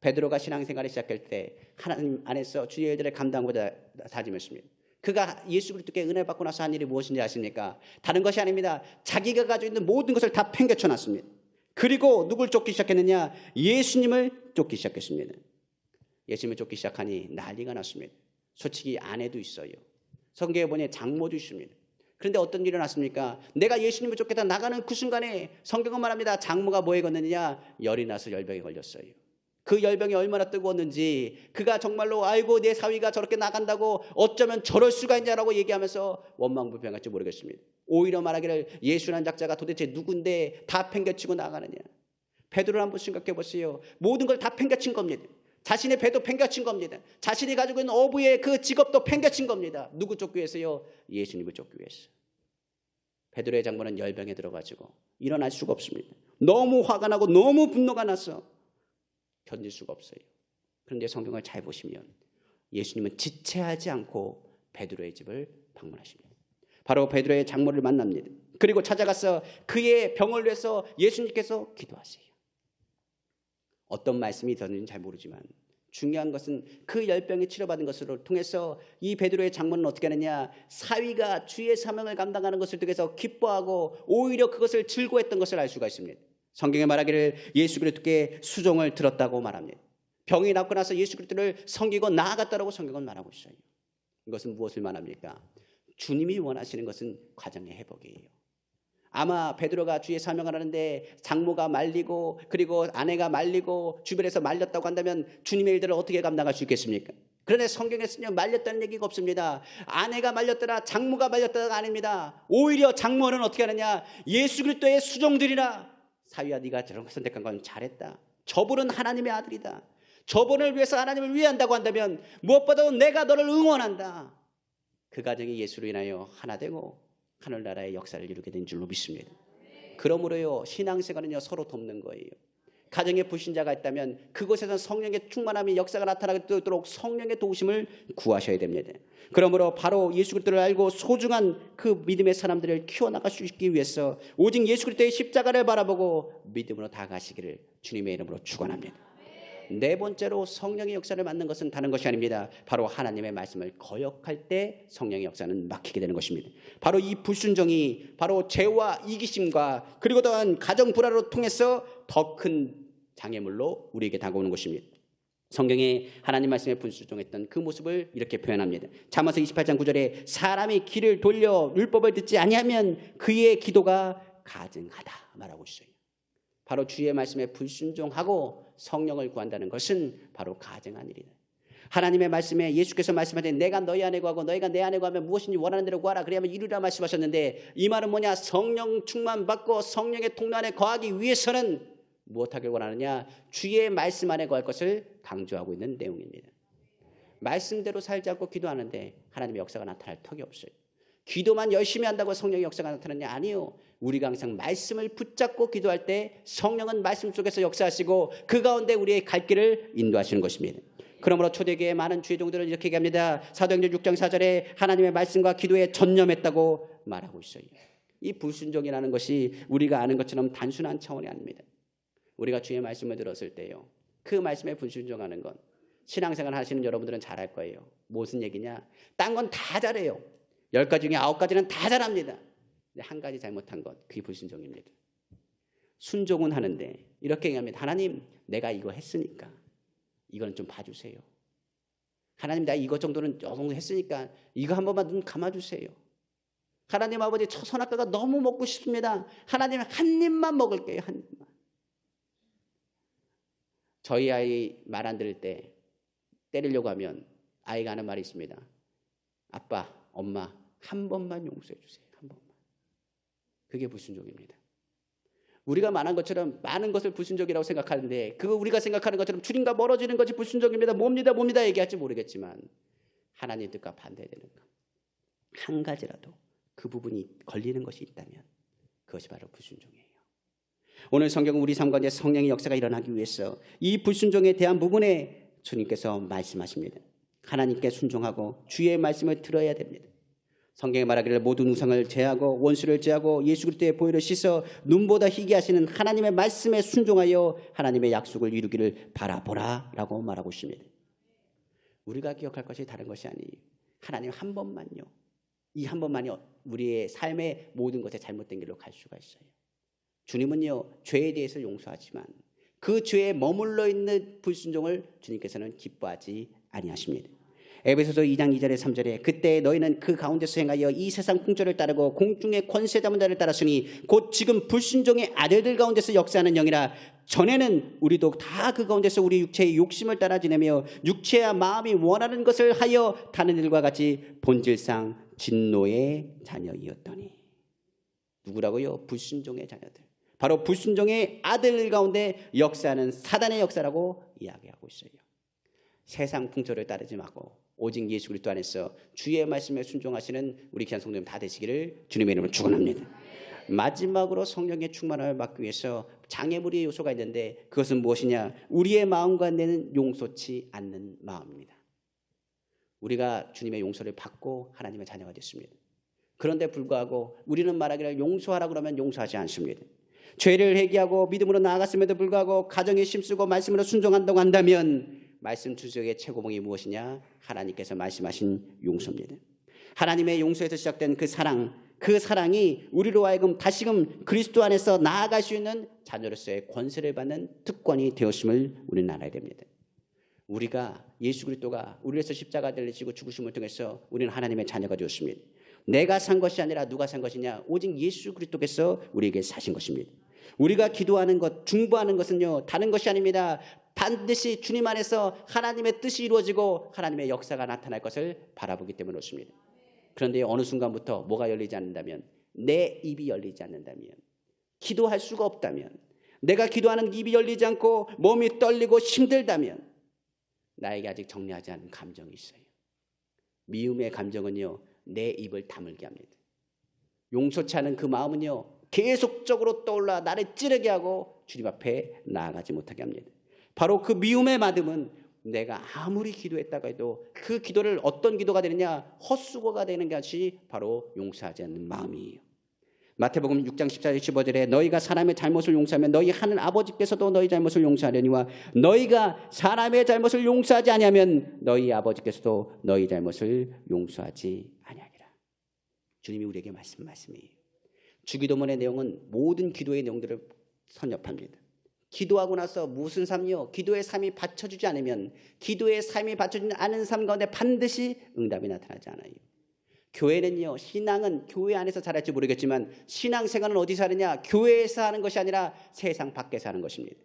베드로가 신앙생활을 시작할 때 하나님 안에서 주의 일들을 감당하고자 다짐했습니다. 그가 예수 그리스도께 은혜 받고 나서 한 일이 무엇인지 아십니까? 다른 것이 아닙니다. 자기가 가지고 있는 모든 것을 다 팽개쳐 놨습니다. 그리고 누굴 쫓기 시작했느냐? 예수님을 쫓기 시작했습니다. 예수님을 쫓기 시작하니 난리가 났습니다. 솔직히 아내도 있어요. 성경에 보니 장모도 있습니다. 그런데 어떤 일이 났습니까? 내가 예수님을 쫓겠다 나가는 그 순간에 성경은 말합니다. 장모가 뭐에 걸렸느냐? 열이 나서 열병에 걸렸어요. 그 열병이 얼마나 뜨거웠는지, 그가 정말로 아이고 내 사위가 저렇게 나간다고 어쩌면 저럴 수가 있냐라고 얘기하면서 원망불평할지 모르겠습니다. 오히려 말하기를 예수라는 작자가 도대체 누군데 다 팽개치고 나가느냐. 베드로를 한번 생각해 보세요. 모든 걸 다 팽개친 겁니다. 자신의 배도 팽개친 겁니다. 자신이 가지고 있는 어부의 그 직업도 팽개친 겁니다. 누구 쫓기 위해서요? 예수님을 쫓기 위해서. 베드로의 장모는 열병에 들어가지고 일어날 수가 없습니다. 너무 화가 나고 너무 분노가 나서 견딜 수가 없어요. 그런데 성경을 잘 보시면 예수님은 지체하지 않고 베드로의 집을 방문하십니다. 바로 베드로의 장모를 만납니다. 그리고 찾아가서 그의 병을 위해서 예수님께서 기도하세요. 어떤 말씀이 있었는지는 잘 모르지만 중요한 것은 그 열병이 치료받은 것을 통해서 이 베드로의 장모는 어떻게 하느냐, 사위가 주의 사명을 감당하는 것을 통해서 기뻐하고 오히려 그것을 즐거워했던 것을 알 수가 있습니다. 성경에 말하기를 예수 그리스도께 수종을 들었다고 말합니다. 병이 낫고 나서 예수 그리스도를 섬기고 나아갔다라고 성경은 말하고 있어요. 이것은 무엇을 말합니까? 주님이 원하시는 것은 가정의 회복이에요. 아마 베드로가 주의 사명을 하는데 장모가 말리고 그리고 아내가 말리고 주변에서 말렸다고 한다면 주님의 일들을 어떻게 감당할 수 있겠습니까? 그런데 성경에서는 말렸다는 얘기가 없습니다. 아내가 말렸더라, 장모가 말렸다가 아닙니다. 오히려 장모는 어떻게 하느냐, 예수 그리스도의 수종들이라. 사위야, 네가 저런 거 선택한 건 잘했다. 저분은 하나님의 아들이다. 저분을 위해서 하나님을 위한다고 한다면 무엇보다도 내가 너를 응원한다. 그 가정이 예수로 인하여 하나 되고 하늘나라의 역사를 이루게 된 줄로 믿습니다. 그러므로요, 신앙생활은요 서로 돕는 거예요. 가정에 불신자가 있다면 그곳에서 성령의 충만함이 역사가 나타나도록 성령의 도우심을 구하셔야 됩니다. 그러므로 바로 예수 그리스도를 알고 소중한 그 믿음의 사람들을 키워나갈 수 있기 위해서 오직 예수 그리스도의 십자가를 바라보고 믿음으로 다가가시기를 주님의 이름으로 축원합니다. 네 번째로 성령의 역사를 맡는 것은 다른 것이 아닙니다. 바로 하나님의 말씀을 거역할 때 성령의 역사는 막히게 되는 것입니다. 바로 이 불순종이 바로 죄와 이기심과 그리고 또한 가정 불화로 통해서 더 큰 장애물로 우리에게 다가오는 것입니다. 성경에 하나님 말씀에 불순종했던 그 모습을 이렇게 표현합니다. 잠언서 28장 9절에 사람이 귀를 돌려 율법을 듣지 아니하면 그의 기도가 가증하다 말하고 있어요. 바로 주의 말씀에 불순종하고 성령을 구한다는 것은 바로 가증한 일이다. 하나님의 말씀에 예수께서 말씀하되 내가 너희 안에 구하고 너희가 내 안에 구하면 무엇인지 원하는 대로 구하라 그래야만 이루리라 말씀하셨는데, 이 말은 뭐냐, 성령 충만 받고 성령의 통로 안에 거하기 위해서는 무엇하길 원하느냐, 주의 말씀 안에 거할 것을 강조하고 있는 내용입니다. 말씀대로 살지 않고 기도하는데 하나님의 역사가 나타날 턱이 없어요. 기도만 열심히 한다고 성령의 역사가 나타나냐? 아니요. 우리가 항상 말씀을 붙잡고 기도할 때 성령은 말씀 속에서 역사하시고 그 가운데 우리의 갈 길을 인도하시는 것입니다. 그러므로 초대교회의 많은 주의종들은 이렇게 얘기합니다. 사도행전 6장 4절에 하나님의 말씀과 기도에 전념했다고 말하고 있어요. 이 불순종이라는 것이 우리가 아는 것처럼 단순한 차원이 아닙니다. 우리가 주의 말씀을 들었을 때요, 그 말씀에 불순종하는 건 신앙생활 하시는 여러분들은 잘할 거예요. 무슨 얘기냐? 딴 건 다 잘해요. 10가지 중에 9가지는 다 잘합니다. 근데 한 가지 잘못한 것, 그게 불순종입니다. 순종은 하는데 이렇게 얘기합니다. 하나님, 내가 이거 했으니까 이거는 좀 봐주세요. 하나님, 내가 이거 정도는 정도 했으니까 이거 한 번만 눈 감아주세요. 하나님 아버지, 저 선악과가 너무 먹고 싶습니다. 하나님, 한 입만 먹을게요. 한 입만. 저희 아이 말 안 들을 때 때리려고 하면 아이가 하는 말이 있습니다. 아빠, 엄마, 한 번만 용서해 주세요. 한 번만. 그게 불순종입니다. 우리가 말한 것처럼 많은 것을 불순종이라고 생각하는데 그거 우리가 생각하는 것처럼 주님과 멀어지는 것이 불순종입니다. 뭡니다 얘기할지 모르겠지만 하나님 뜻과 반대되는 것. 한 가지라도 그 부분이 걸리는 것이 있다면 그것이 바로 불순종이에요. 오늘 성경은 우리 삶 가운데 성령의 역사가 일어나기 위해서 이 불순종에 대한 부분에 주님께서 말씀하십니다. 하나님께 순종하고 주의 말씀을 들어야 됩니다. 성경에 말하기를 모든 우상을 제하고 원수를 제하고 예수 그리스도의 보혈을 씻어 눈보다 희게 하시는 하나님의 말씀에 순종하여 하나님의 약속을 이루기를 바라보라 라고 말하고 있습니다. 우리가 기억할 것이 다른 것이 아니에요. 하나님 한 번만요. 이 한 번만이 우리의 삶의 모든 것에 잘못된 길로 갈 수가 있어요. 주님은요, 죄에 대해서 용서하지만 그 죄에 머물러 있는 불순종을 주님께서는 기뻐하지 아니하십니다. 에베소서 2장 2절에 3절에 그때 너희는 그 가운데서 행하여 이 세상 풍조를 따르고 공중의 권세 잡은 자를 따랐으니 곧 지금 불순종의 아들들 가운데서 역사하는 영이라. 전에는 우리도 다 그 가운데서 우리 육체의 욕심을 따라 지내며 육체와 마음이 원하는 것을 하여 다른 일과 같이 본질상 진노의 자녀이었더니. 누구라고요? 불순종의 자녀들. 바로 불순종의 아들 가운데 역사하는 사단의 역사라고 이야기하고 있어요. 세상 풍조를 따르지 말고 오직 예수 그리스도 안에서 주의 말씀에 순종하시는 우리 귀한 성도님 다 되시기를 주님의 이름으로 축원합니다. 마지막으로 성령의 충만함을 받기 위해서 장애물의 요소가 있는데 그것은 무엇이냐? 우리의 마음과 내는 용서치 않는 마음입니다. 우리가 주님의 용서를 받고 하나님의 자녀가 됐습니다. 그런데 불구하고 우리는 말하기를 용서하라 그러면 용서하지 않습니다. 죄를 회개하고 믿음으로 나아갔음에도 불구하고 가정에 힘쓰고 말씀으로 순종한다고 한다면 말씀 주석의 최고봉이 무엇이냐? 하나님께서 말씀하신 용서입니다. 하나님의 용서에서 시작된 그 사랑이 우리로 하여금 다시금 그리스도 안에서 나아갈 수 있는 자녀로서의 권세를 받는 특권이 되었음을 우리는 알아야 됩니다. 우리가 예수 그리스도가 우리를 위해서 십자가를 지고 죽으심을 통해서 우리는 하나님의 자녀가 되었습니다. 내가 산 것이 아니라 누가 산 것이냐? 오직 예수 그리스도께서 우리에게 사신 것입니다. 우리가 기도하는 것, 중보하는 것은요, 다른 것이 아닙니다. 반드시 주님 안에서 하나님의 뜻이 이루어지고 하나님의 역사가 나타날 것을 바라보기 때문에 그렇습니다. 그런데 어느 순간부터 뭐가 열리지 않는다면, 내 입이 열리지 않는다면, 기도할 수가 없다면, 내가 기도하는 입이 열리지 않고 몸이 떨리고 힘들다면 나에게 아직 정리하지 않은 감정이 있어요. 미움의 감정은요, 내 입을 다물게 합니다. 용서치 않은 그 마음은요, 계속적으로 떠올라 나를 찌르게 하고 주님 앞에 나아가지 못하게 합니다. 바로 그 미움의 마음은 내가 아무리 기도했다가 해도 그 기도를 어떤 기도가 되느냐? 헛수고가 되는 것이 바로 용서하지 않는 마음이에요. 마태복음 6장 14절 15절에 너희가 사람의 잘못을 용서하면 너희 하는 아버지께서도 너희 잘못을 용서하려니와 너희가 사람의 잘못을 용서하지 아니하면 너희 아버지께서도 너희 잘못을 용서하지 아니하리라. 주님이 우리에게 말씀이에요. 주기도문의 내용은 모든 기도의 내용들을 선nhập합니다. 기도하고 나서 무슨 삶이요? 기도의 삶이 받쳐주지 않으면, 기도의 삶이 받쳐주지 않은 삶 가운데 반드시 응답이 나타나지 않아요. 교회는요, 신앙은 교회 안에서 잘할지 모르겠지만 신앙생활은 어디서 하느냐? 교회에서 하는 것이 아니라 세상 밖에서 하는 것입니다.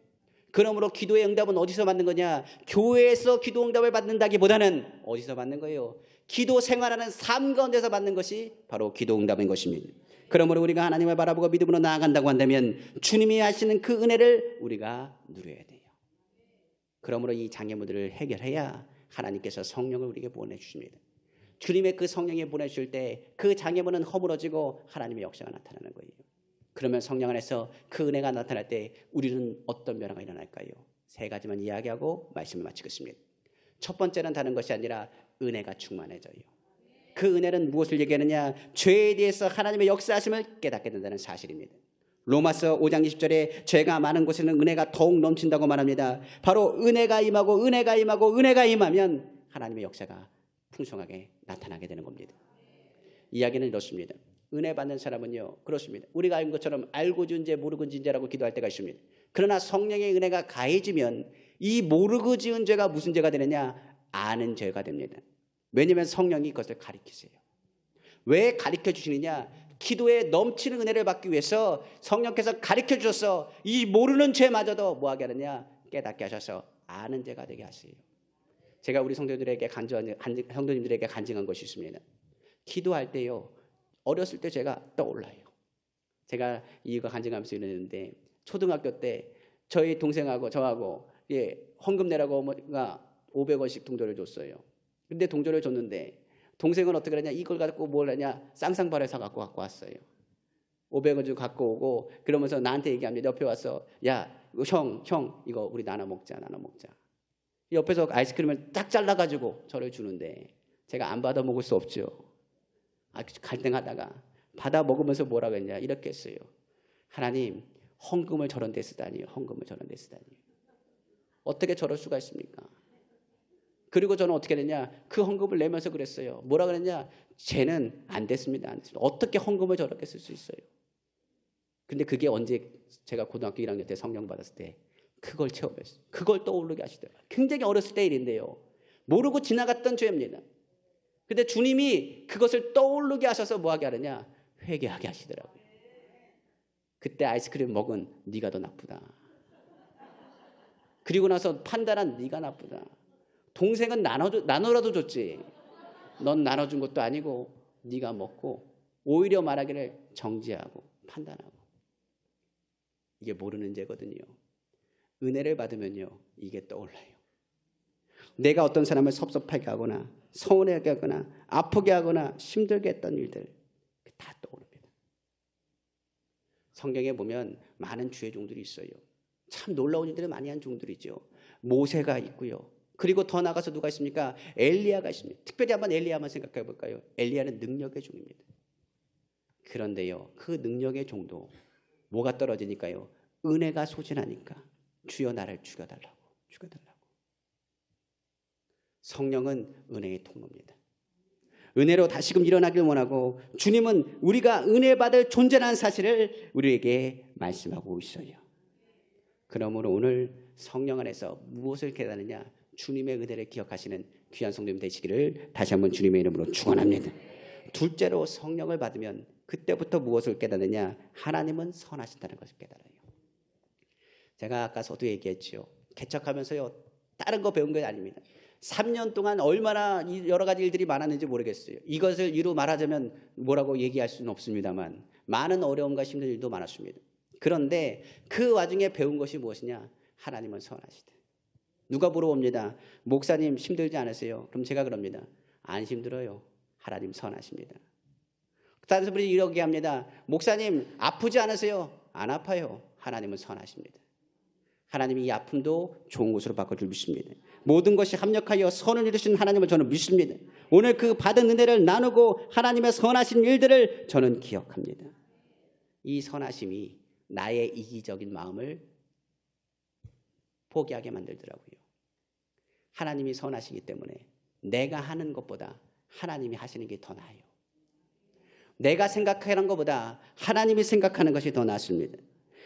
그러므로 기도의 응답은 어디서 받는 거냐? 교회에서 기도 응답을 받는다기보다는 어디서 받는 거예요? 기도 생활하는 삶 가운데서 받는 것이 바로 기도 응답인 것입니다. 그러므로 우리가 하나님을 바라보고 믿음으로 나아간다고 한다면 주님이 하시는 그 은혜를 우리가 누려야 돼요. 그러므로 이 장애물들을 해결해야 하나님께서 성령을 우리에게 보내주십니다. 주님의 그 성령이 보내주실 때 그 장애물은 허물어지고 하나님의 역사가 나타나는 거예요. 그러면 성령 안에서 그 은혜가 나타날 때 우리는 어떤 변화가 일어날까요? 세 가지만 이야기하고 말씀을 마치겠습니다. 첫 번째는 다른 것이 아니라 은혜가 충만해져요. 그 은혜는 무엇을 얘기하느냐? 죄에 대해서 하나님의 역사하심을 깨닫게 된다는 사실입니다. 로마서 5장 20절에 죄가 많은 곳에는 은혜가 더욱 넘친다고 말합니다. 바로 은혜가 임하고 은혜가 임하고 은혜가 임하면 하나님의 역사가 풍성하게 나타나게 되는 겁니다. 이야기는 이렇습니다. 은혜 받는 사람은요, 그렇습니다. 우리가 알는 것처럼 알고 지은 죄 모르고 지은 죄라고 기도할 때가 있습니다. 그러나 성령의 은혜가 가해지면 이 모르고 지은 죄가 무슨 죄가 되느냐? 아는 죄가 됩니다. 왜냐하면 성령이 그것을 가르치세요. 왜 가르쳐 주시느냐? 기도에 넘치는 은혜를 받기 위해서 성령께서 가르쳐 주셔서 이 모르는 죄마저도 뭐하게 하느냐? 깨닫게 하셔서 아는 죄가 되게 하세요. 제가 우리 성도님들에게 간증한 것이 있습니다. 기도할 때요, 어렸을 때 제가 떠올라요. 제가 이유가 간증하면서 이러는데 초등학교 때 저희 동생하고 저하고 헌금 내라고 어머니가 500원씩 동전을 줬어요. 근데 동전을 줬는데 동생은 어떻게 하냐, 이걸 갖고 뭘 하냐, 쌍쌍발을 사갖고 왔어요. 500원 주고 갖고 오고, 그러면서 나한테 얘기합니다. 옆에 와서, 야, 형, 이거 우리 나눠 먹자. 옆에서 아이스크림을 딱 잘라가지고 저를 주는데 제가 안 받아 먹을 수 없죠. 갈등하다가 받아 먹으면서 뭐라고 했냐, 이렇게 했어요. 하나님, 헌금을 저런 데 쓰다니. 어떻게 저럴 수가 있습니까? 그리고 저는 어떻게 했냐, 그 헌금을 내면서 그랬어요. 뭐라 그랬냐, 쟤는 안 됐습니다. 어떻게 헌금을 저렇게 쓸 수 있어요? 근데 그게 언제, 제가 고등학교 1학년 때 성령 받았을 때 그걸 체험했어요. 그걸 떠오르게 하시더라고요. 굉장히 어렸을 때 일인데요. 모르고 지나갔던 죄입니다. 근데 주님이 그것을 떠오르게 하셔서 뭐하게 하느냐, 회개하게 하시더라고요. 그때 아이스크림 먹은 네가 더 나쁘다. 그리고 나서 판단한 네가 나쁘다. 동생은 나눠라도 줬지. 넌 나눠준 것도 아니고 네가 먹고, 오히려 말하기를 정지하고 판단하고. 이게 모르는 죄거든요. 은혜를 받으면요, 이게 떠올라요. 내가 어떤 사람을 섭섭하게 하거나 서운하게 하거나 아프게 하거나 힘들게 했던 일들 다 떠오릅니다. 성경에 보면 많은 주의 종들이 있어요. 참 놀라운 일들을 많이 한 종들이죠. 모세가 있고요. 그리고 더 나가서 누가 있습니까? 엘리야가 있습니다. 특별히 한번 엘리야만 생각해 볼까요? 엘리야는 능력의 종입니다. 그런데요, 그 능력의 종도 뭐가 떨어지니까요? 은혜가 소진하니까 주여 나를 죽여달라고. 성령은 은혜의 통로입니다. 은혜로 다시금 일어나길 원하고, 주님은 우리가 은혜 받을 존재라는 사실을 우리에게 말씀하고 있어요. 그러므로 오늘 성령 안에서 무엇을 깨닫느냐, 주님의 은혜를 기억하시는 귀한 성도님 되시기를 다시 한번 주님의 이름으로 축원합니다. 둘째로, 성령을 받으면 그때부터 무엇을 깨닫느냐, 하나님은 선하신다는 것을 깨달아요. 제가 아까 서두 얘기했죠. 개척하면서요, 다른 거 배운 게 아닙니다. 3년 동안 얼마나 여러 가지 일들이 많았는지 모르겠어요. 이것을 이루 말하자면 뭐라고 얘기할 수는 없습니다만 많은 어려움과 힘든 일도 많았습니다. 그런데 그 와중에 배운 것이 무엇이냐, 하나님은 선하시다. 누가 물어봅니다. 목사님 힘들지 않으세요? 그럼 제가 그럽니다. 안 힘들어요. 하나님 선하십니다. 다른 분이 이렇게 합니다. 목사님 아프지 않으세요? 안 아파요. 하나님은 선하십니다. 하나님이 이 아픔도 좋은 것으로 바꿔줄 믿습니다. 모든 것이 합력하여 선을 이루신 하나님을 저는 믿습니다. 오늘 그 받은 은혜를 나누고 하나님의 선하신 일들을 저는 기억합니다. 이 선하심이 나의 이기적인 마음을 포기하게 만들더라고요. 하나님이 선하시기 때문에 내가 하는 것보다 하나님이 하시는 게 더 나아요. 내가 생각하는 것보다 하나님이 생각하는 것이 더 낫습니다.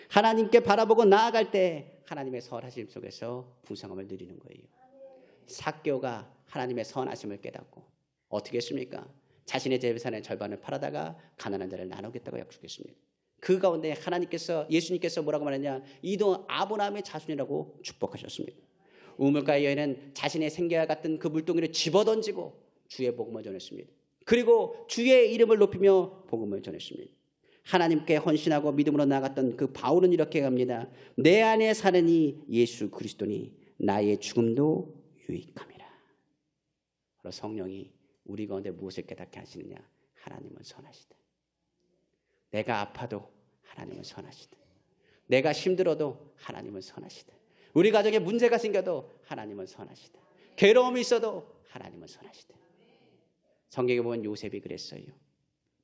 하나님께 바라보고 나아갈 때 하나님의 선하심 속에서 풍성함을 누리는 거예요. 삭개오가 하나님의 선하심을 깨닫고 어떻게 했습니까? 자신의 재산의 절반을 팔아다가 가난한 자를 나누겠다고 약속했습니다. 그 가운데 하나님께서, 예수님께서 뭐라고 말했냐, 이도 아브라함의 자손이라고 축복하셨습니다. 우물가의 여인은 자신의 생계와 같은 그 물동이를 집어던지고 주의 복음을 전했습니다. 그리고 주의 이름을 높이며 복음을 전했습니다. 하나님께 헌신하고 믿음으로 나아갔던 그 바울은 이렇게 합니다. 내 안에 사는 이 예수 그리스도니 나의 죽음도 유익함이라. 바로 성령이 우리 가운데 무엇을 깨닫게 하시느냐, 하나님은 선하시다. 내가 아파도 하나님은 선하시다. 내가 힘들어도 하나님은 선하시다. 우리 가정에 문제가 생겨도 하나님은 선하시다. 괴로움이 있어도 하나님은 선하시다. 성경에 보면 요셉이 그랬어요.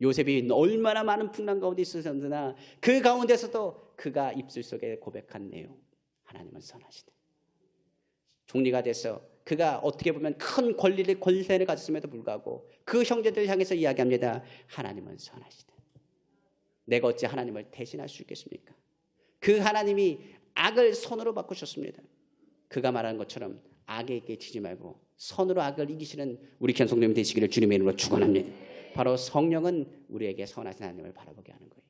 요셉이 얼마나 많은 풍랑 가운데 있었으나 그 가운데서도 그가 입술 속에 고백한 내용, 하나님은 선하시다. 총리가 돼서 그가 어떻게 보면 큰 권세를 가졌음에도 불구하고 그 형제들을 향해서 이야기합니다. 하나님은 선하시다. 내가 어찌 하나님을 대신할 수 있겠습니까? 그 하나님이 악을 선으로 바꾸셨습니다. 그가 말하는 것처럼 악에게 치지 말고 선으로 악을 이기시는 우리 귀한 성도님 되시기를 주님의 이름으로 축원합니다. 바로 성령은 우리에게 선하신 하나님을 바라보게 하는 거예요.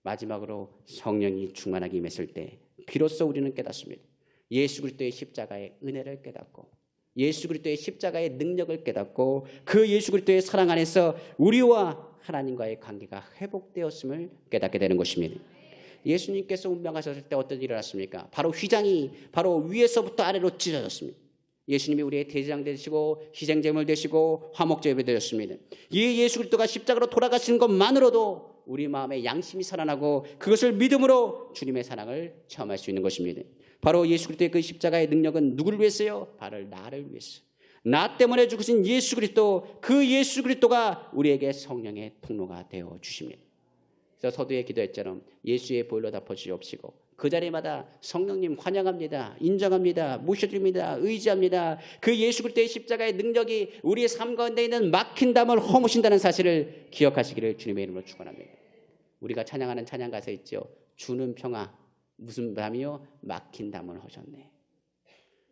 마지막으로 성령이 충만하게 임했을 때 비로소 우리는 깨닫습니다. 예수 그리스도의 십자가의 은혜를 깨닫고 예수 그리스도의 십자가의 능력을 깨닫고 그 예수 그리스도의 사랑 안에서 우리와 하나님과의 관계가 회복되었음을 깨닫게 되는 것입니다. 예수님께서 운명하셨을 때 어떤 일이 일어났습니까? 바로 휘장이 바로 위에서부터 아래로 찢어졌습니다. 예수님이 우리의 대제사장 되시고 희생제물 되시고 화목제물이 되셨습니다. 이 예수 그리스도가 십자가로 돌아가신 것만으로도 우리 마음에 양심이 살아나고 그것을 믿음으로 주님의 사랑을 체험할 수 있는 것입니다. 바로 예수 그리스도의 그 십자가의 능력은 누구를 위해서요? 바로 나를 위해서. 나 때문에 죽으신 예수 그리스도, 그 예수 그리스도가 우리에게 성령의 통로가 되어 주십니다. 그래서 서두에 기도했처럼 예수의 보혈로 덮어 주옵시고 그 자리마다 성령님 환영합니다. 인정합니다. 모셔드립니다. 의지합니다. 그 예수 그리스도의 십자가의 능력이 우리의 삶 가운데 있는 막힌 담을 허무신다는 사실을 기억하시기를 주님의 이름으로 축원합니다. 우리가 찬양하는 찬양 가사에 있죠. 주는 평화 무슨 담이요? 막힌 담을 허셨네.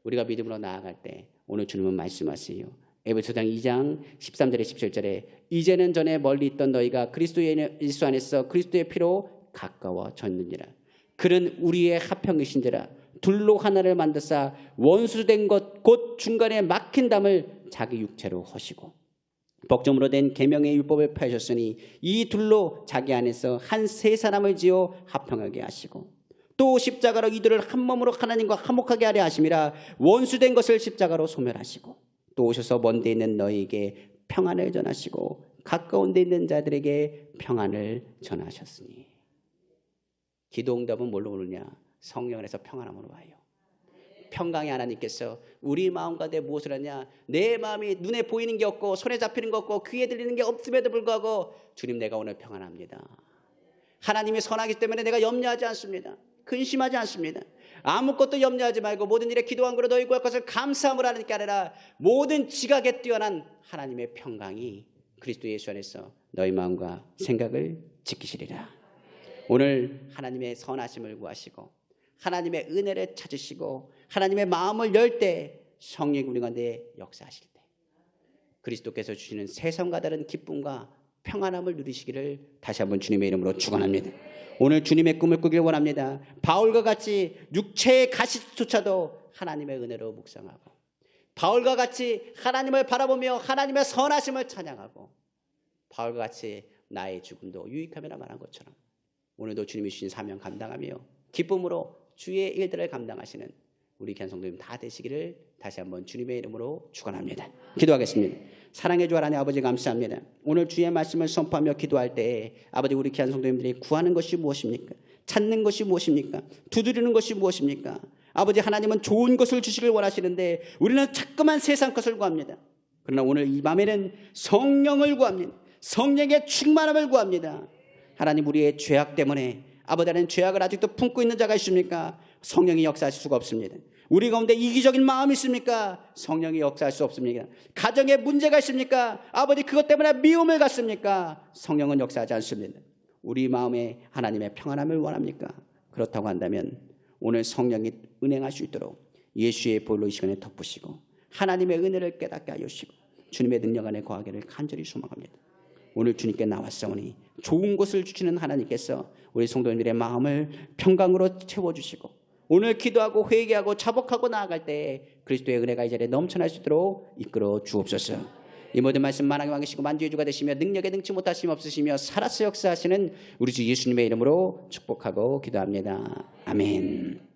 우리가 믿음으로 나아갈 때 오늘 주님은 말씀하세요. 에베소서 2장 13절에 17절에 이제는 전에 멀리 있던 너희가 그리스도 예수 안에서 그리스도의 피로 가까워졌느니라. 그는 우리의 화평이신지라 둘로 하나를 만드사 원수된 것 곧 중간에 막힌 담을 자기 육체로 허시고 복종으로 된 계명의 율법을 펴셨으니 이 둘로 자기 안에서 한 세 사람을 지어 화평하게 하시고 또 십자가로 이들을 한 몸으로 하나님과 화목하게 하려 하심이라. 원수된 것을 십자가로 소멸하시고 또 오셔서 먼 데 있는 너희에게 평안을 전하시고 가까운 데 있는 자들에게 평안을 전하셨으니. 기도 응답은 뭘로 오느냐? 성령 안에서 평안함으로 와요. 평강의 하나님께서 우리 마음 가운데 무엇을 하냐? 내 마음이 눈에 보이는 게 없고 손에 잡히는 게 없고 귀에 들리는 게 없음에도 불구하고 주님 내가 오늘 평안합니다. 하나님이 선하기 때문에 내가 염려하지 않습니다. 근심하지 않습니다. 아무것도 염려하지 말고 모든 일에 기도한 거로 너희 구할 것을 감사함으로 하는 게 아니라 모든 지각에 뛰어난 하나님의 평강이 그리스도 예수 안에서 너희 마음과 생각을 지키시리라. 오늘 하나님의 선하심을 구하시고 하나님의 은혜를 찾으시고 하나님의 마음을 열 때 성령이 우리 가운데 역사하실 때 그리스도께서 주시는 세상과 다른 기쁨과 평안함을 누리시기를 다시 한번 주님의 이름으로 축원합니다. 오늘 주님의 꿈을 꾸길 원합니다. 바울과 같이 육체의 가시조차도 하나님의 은혜로 묵상하고 바울과 같이 하나님을 바라보며 하나님의 선하심을 찬양하고 바울과 같이 나의 죽음도 유익함이라 말한 것처럼 오늘도 주님이 주신 사명 감당하며 기쁨으로 주의 일들을 감당하시는 우리 귀한 성도님 다 되시기를 다시 한번 주님의 이름으로 축원합니다. 기도하겠습니다. 사랑의 주 하나님 아버지 감사합니다. 오늘 주의 말씀을 선포하며 기도할 때 아버지 우리 귀한 성도님들이 구하는 것이 무엇입니까? 찾는 것이 무엇입니까? 두드리는 것이 무엇입니까? 아버지 하나님은 좋은 것을 주시길 원하시는데 우리는 자꾸만 세상 것을 구합니다. 그러나 오늘 이 밤에는 성령을 구합니다. 성령의 충만함을 구합니다. 하나님 우리의 죄악 때문에 아버지 하나님 죄악을 아직도 품고 있는 자가 있습니까? 성령이 역사하실 수가 없습니다. 우리 가운데 이기적인 마음이 있습니까? 성령이 역사할 수 없습니다. 가정에 문제가 있습니까? 아버지 그것 때문에 미움을 갖습니까? 성령은 역사하지 않습니다. 우리 마음에 하나님의 평안함을 원합니까? 그렇다고 한다면 오늘 성령이 은행할 수 있도록 예수의 보혈로 이 시간에 덮으시고 하나님의 은혜를 깨닫게 하여 주시고 주님의 능력 안에 거하기를 간절히 소망합니다. 오늘 주님께 나왔사오니 좋은 것을 주시는 하나님께서 우리 성도님들의 마음을 평강으로 채워주시고 오늘 기도하고 회개하고 자복하고 나아갈 때 그리스도의 은혜가 이 자리에 넘쳐날 수 있도록 이끌어 주옵소서. 이 모든 말씀 만왕의 왕이시고 만주의 주가 되시며 능력에 능치 못하심 없으시며 살아서 역사하시는 우리 주 예수님의 이름으로 축복하고 기도합니다. 아멘.